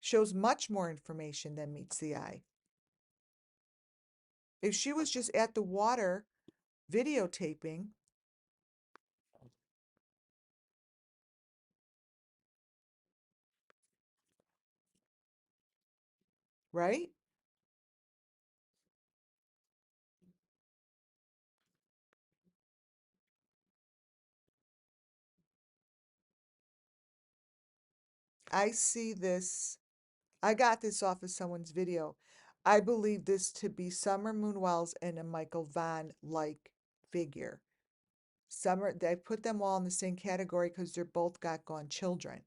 shows much more information than meets the eye. If she was just at the water videotaping, right? I see this. I got this off of someone's video. I believe this to be Summer Moon Wells and a Michael Vaughn-like figure. Summer, I put them all in the same category because they're both got gone children.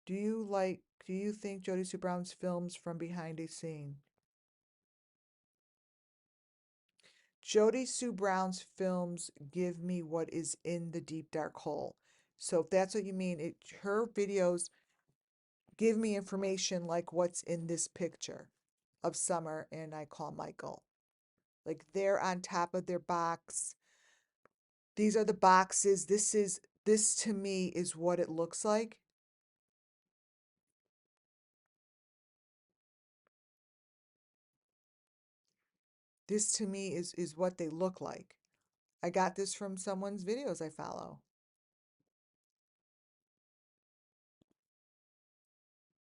Do you think Jodie Sue Brown's films from behind a scene? Jodie Sue Brown's films give me what is in the deep dark hole. So if that's what you mean, her videos give me information like what's in this picture of Summer and I call Michael. Like they're on top of their box. These are the boxes. This to me is what it looks like. This to me is what they look like. I got this from someone's videos I follow.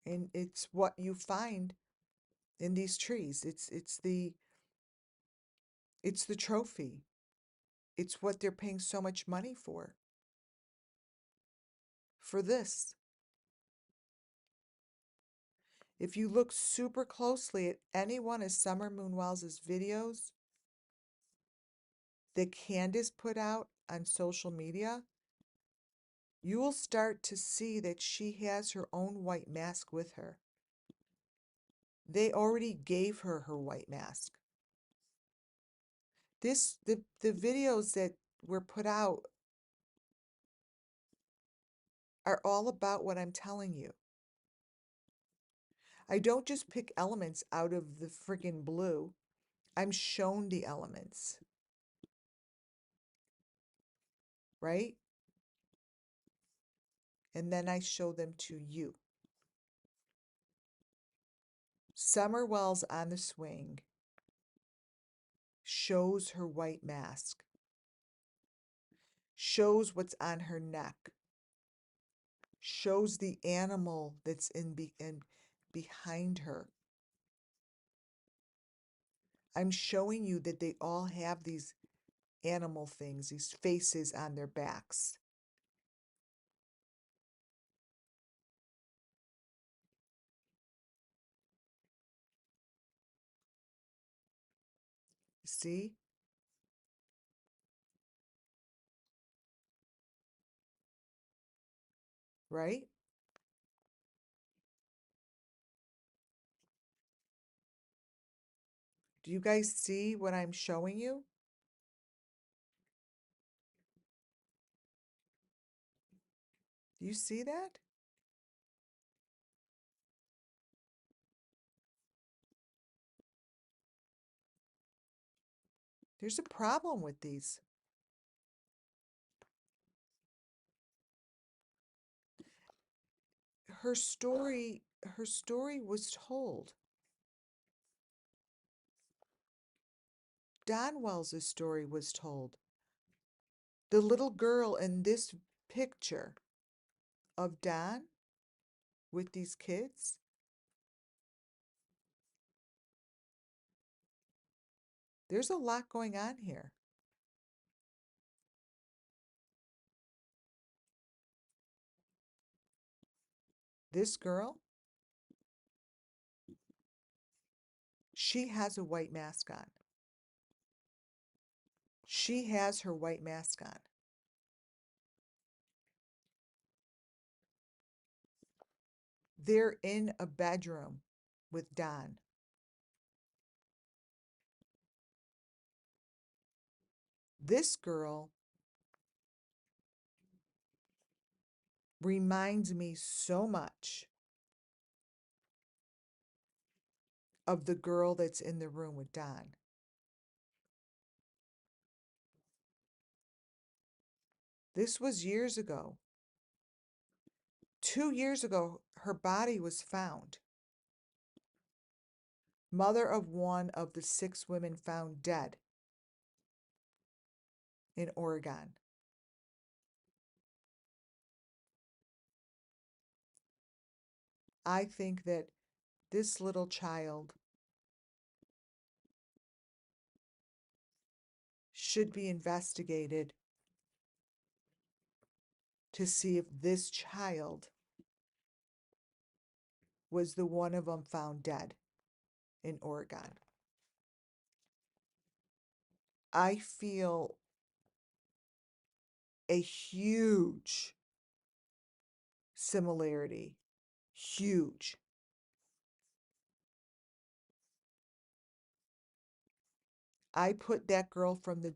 And it's what you find in these trees. It's the trophy. It's what they're paying so much money for. For this. If you look super closely at any one of Summer Moon Wells' videos that Candace put out on social media, you will start to see that she has her own white mask with her. They already gave her her white mask. The videos that were put out are all about what I'm telling you. I don't just pick elements out of the friggin' blue. I'm shown the elements, right? And then I show them to you. Summer Wells on the swing shows her white mask, shows what's on her neck, shows the animal that's in behind her. I'm showing you that they all have these animal things, these faces on their backs. See? Right? Do you guys see what I'm showing you? Do you see that? There's a problem with these. Her story was told. Donwell's story was told. The little girl in this picture of Don with these kids, there's a lot going on here. This girl, she has a white mask on. She has her white mask on. They're in a bedroom with Don. This girl reminds me so much of the girl that's in the room with Don. This was years ago. 2 years ago, her body was found. Mother of one of the 6 women found dead in Oregon. I think that this little child should be investigated to see if this child was the one of them found dead in Oregon. I feel a huge similarity. Huge. I put that girl from the,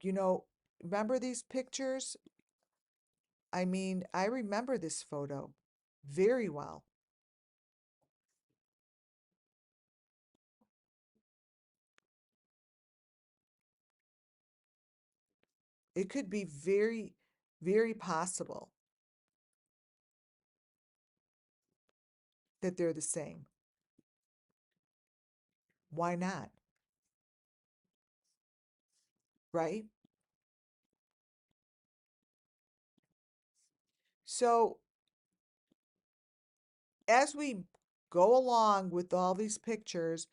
you know, remember these pictures? I mean, I remember this photo very well. It could be very, very possible that they're the same. Why not? Right? So, as we go along with all these pictures,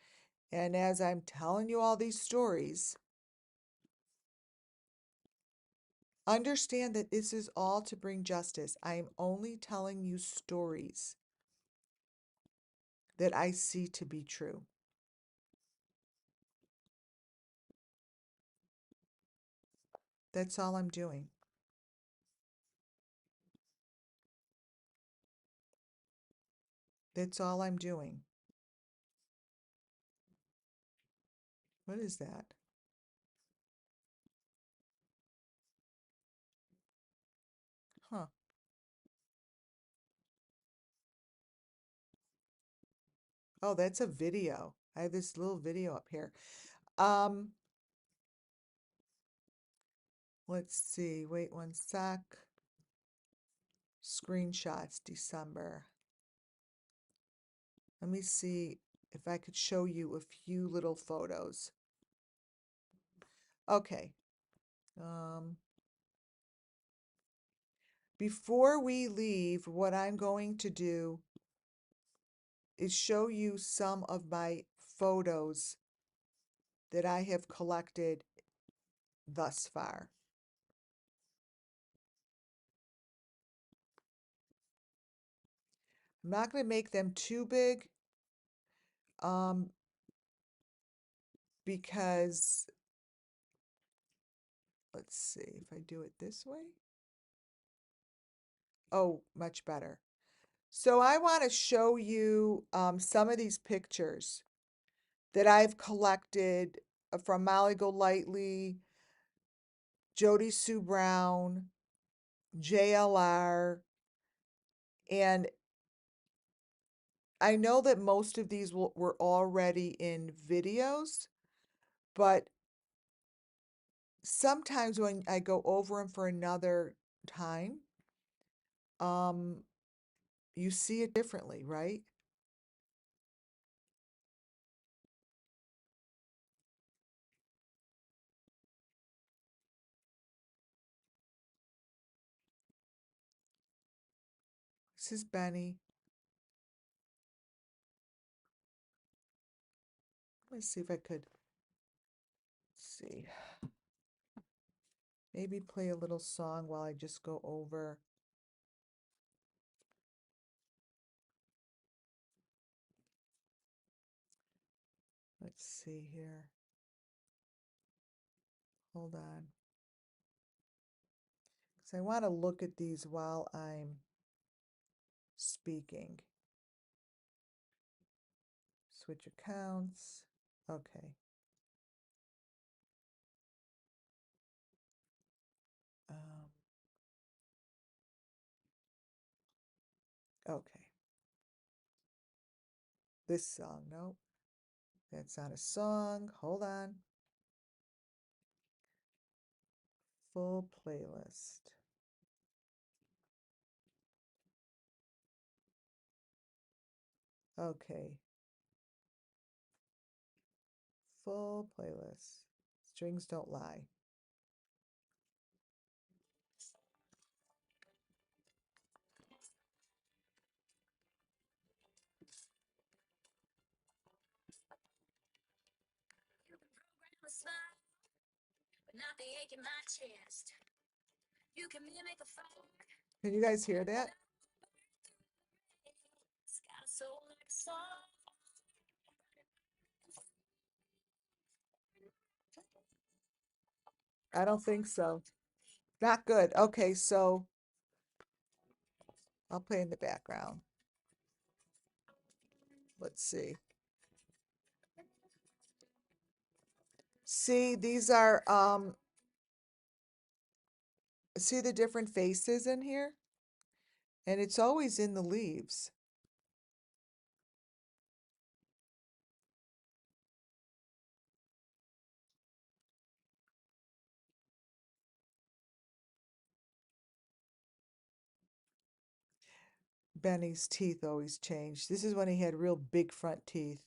and as I'm telling you all these stories, understand that this is all to bring justice. I am only telling you stories that I see to be true. That's all I'm doing. That's all I'm doing. What is that? Huh. Oh, that's a video. I have this little video up here. Um, let's see. Wait one sec. Screenshots, December. Let me see if I could show you a few little photos. Okay. Before we leave, what I'm going to do is show you some of my photos that I have collected thus far. I'm not going to make them too big um, because, let's see if I do it this way. Oh, much better. So I want to show you some of these pictures that I've collected from Molly Golightly, Jody Sue Brown, JLR, and I know that most of these were already in videos, but sometimes when I go over them for another time, um, you see it differently, right? This is Benny. Let's see if I could see. Maybe play a little song while I just go over. Let's see here. Hold on. Because I want to look at these while I'm speaking. Switch accounts. Okay. Okay. This song, no, that's not a song. Hold on. Full playlist. Okay. Full playlist. Strings don't lie. You can program a smile, but not the ache in my chest. You can mimic a fire. Can you guys hear that? It's got a soul like a song. I don't think so. Not good. Okay, so I'll play in the background. Let's see. See, these are see the different faces in here? And it's always in the leaves. Benny's teeth always change. This is when he had real big front teeth.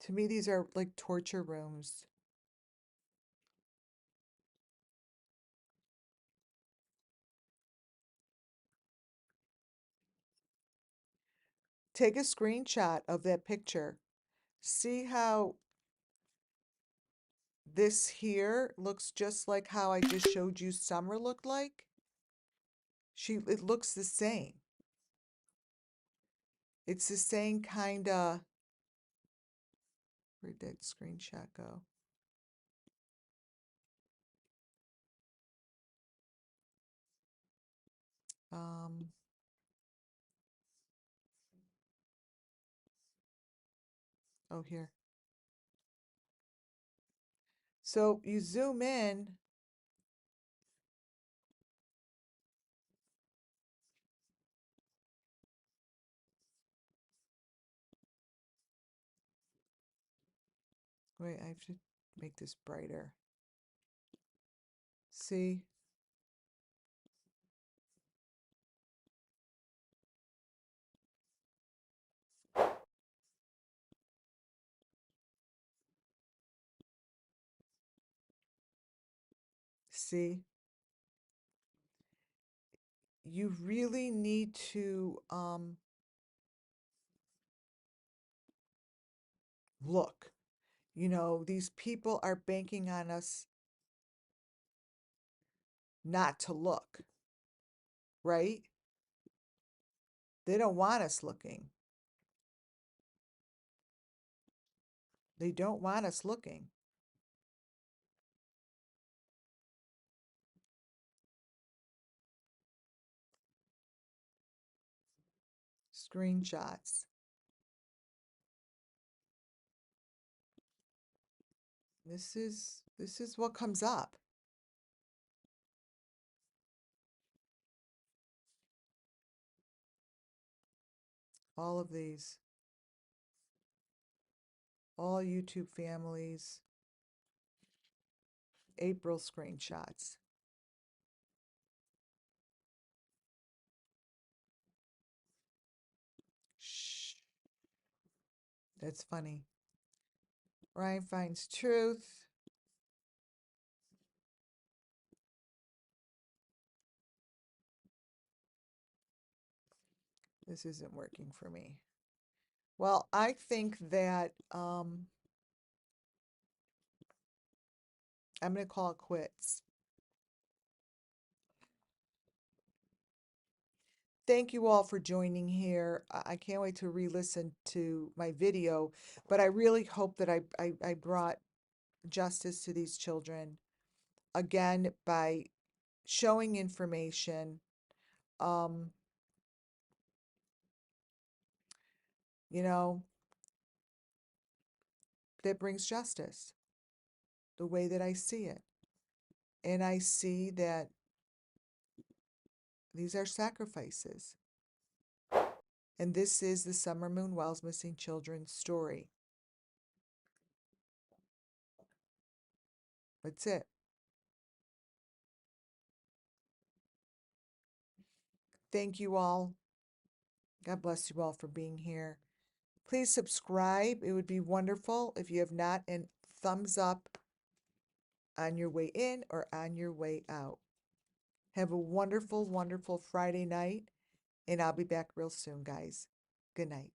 To me, these are like torture rooms. Take a screenshot of that picture. See how this here looks just like how I just showed you Summer looked like? It looks the same. It's the same kind of, where'd that screenshot go? Um, oh, here. So you zoom in. Wait, I have to make this brighter. See? See, you really need to look. You know, these people are banking on us not to look, right? They don't want us looking. They don't want us looking. Screenshots. This is what comes up. All of these. All YouTube families. April screenshots. Shh. That's funny. Ryan finds truth. This isn't working for me. Well, I think that I'm going to call it quits. Thank you all for joining here. I can't wait to re-listen to my video, but I really hope that I brought justice to these children again by showing information, um, you know, that brings justice the way that I see it. And I see that these are sacrifices. And this is the Summer Moon Wells Missing Children story. That's it. Thank you all. God bless you all for being here. Please subscribe. It would be wonderful if you have not, and thumbs up on your way in or on your way out. Have a wonderful, wonderful Friday night, and I'll be back real soon, guys. Good night.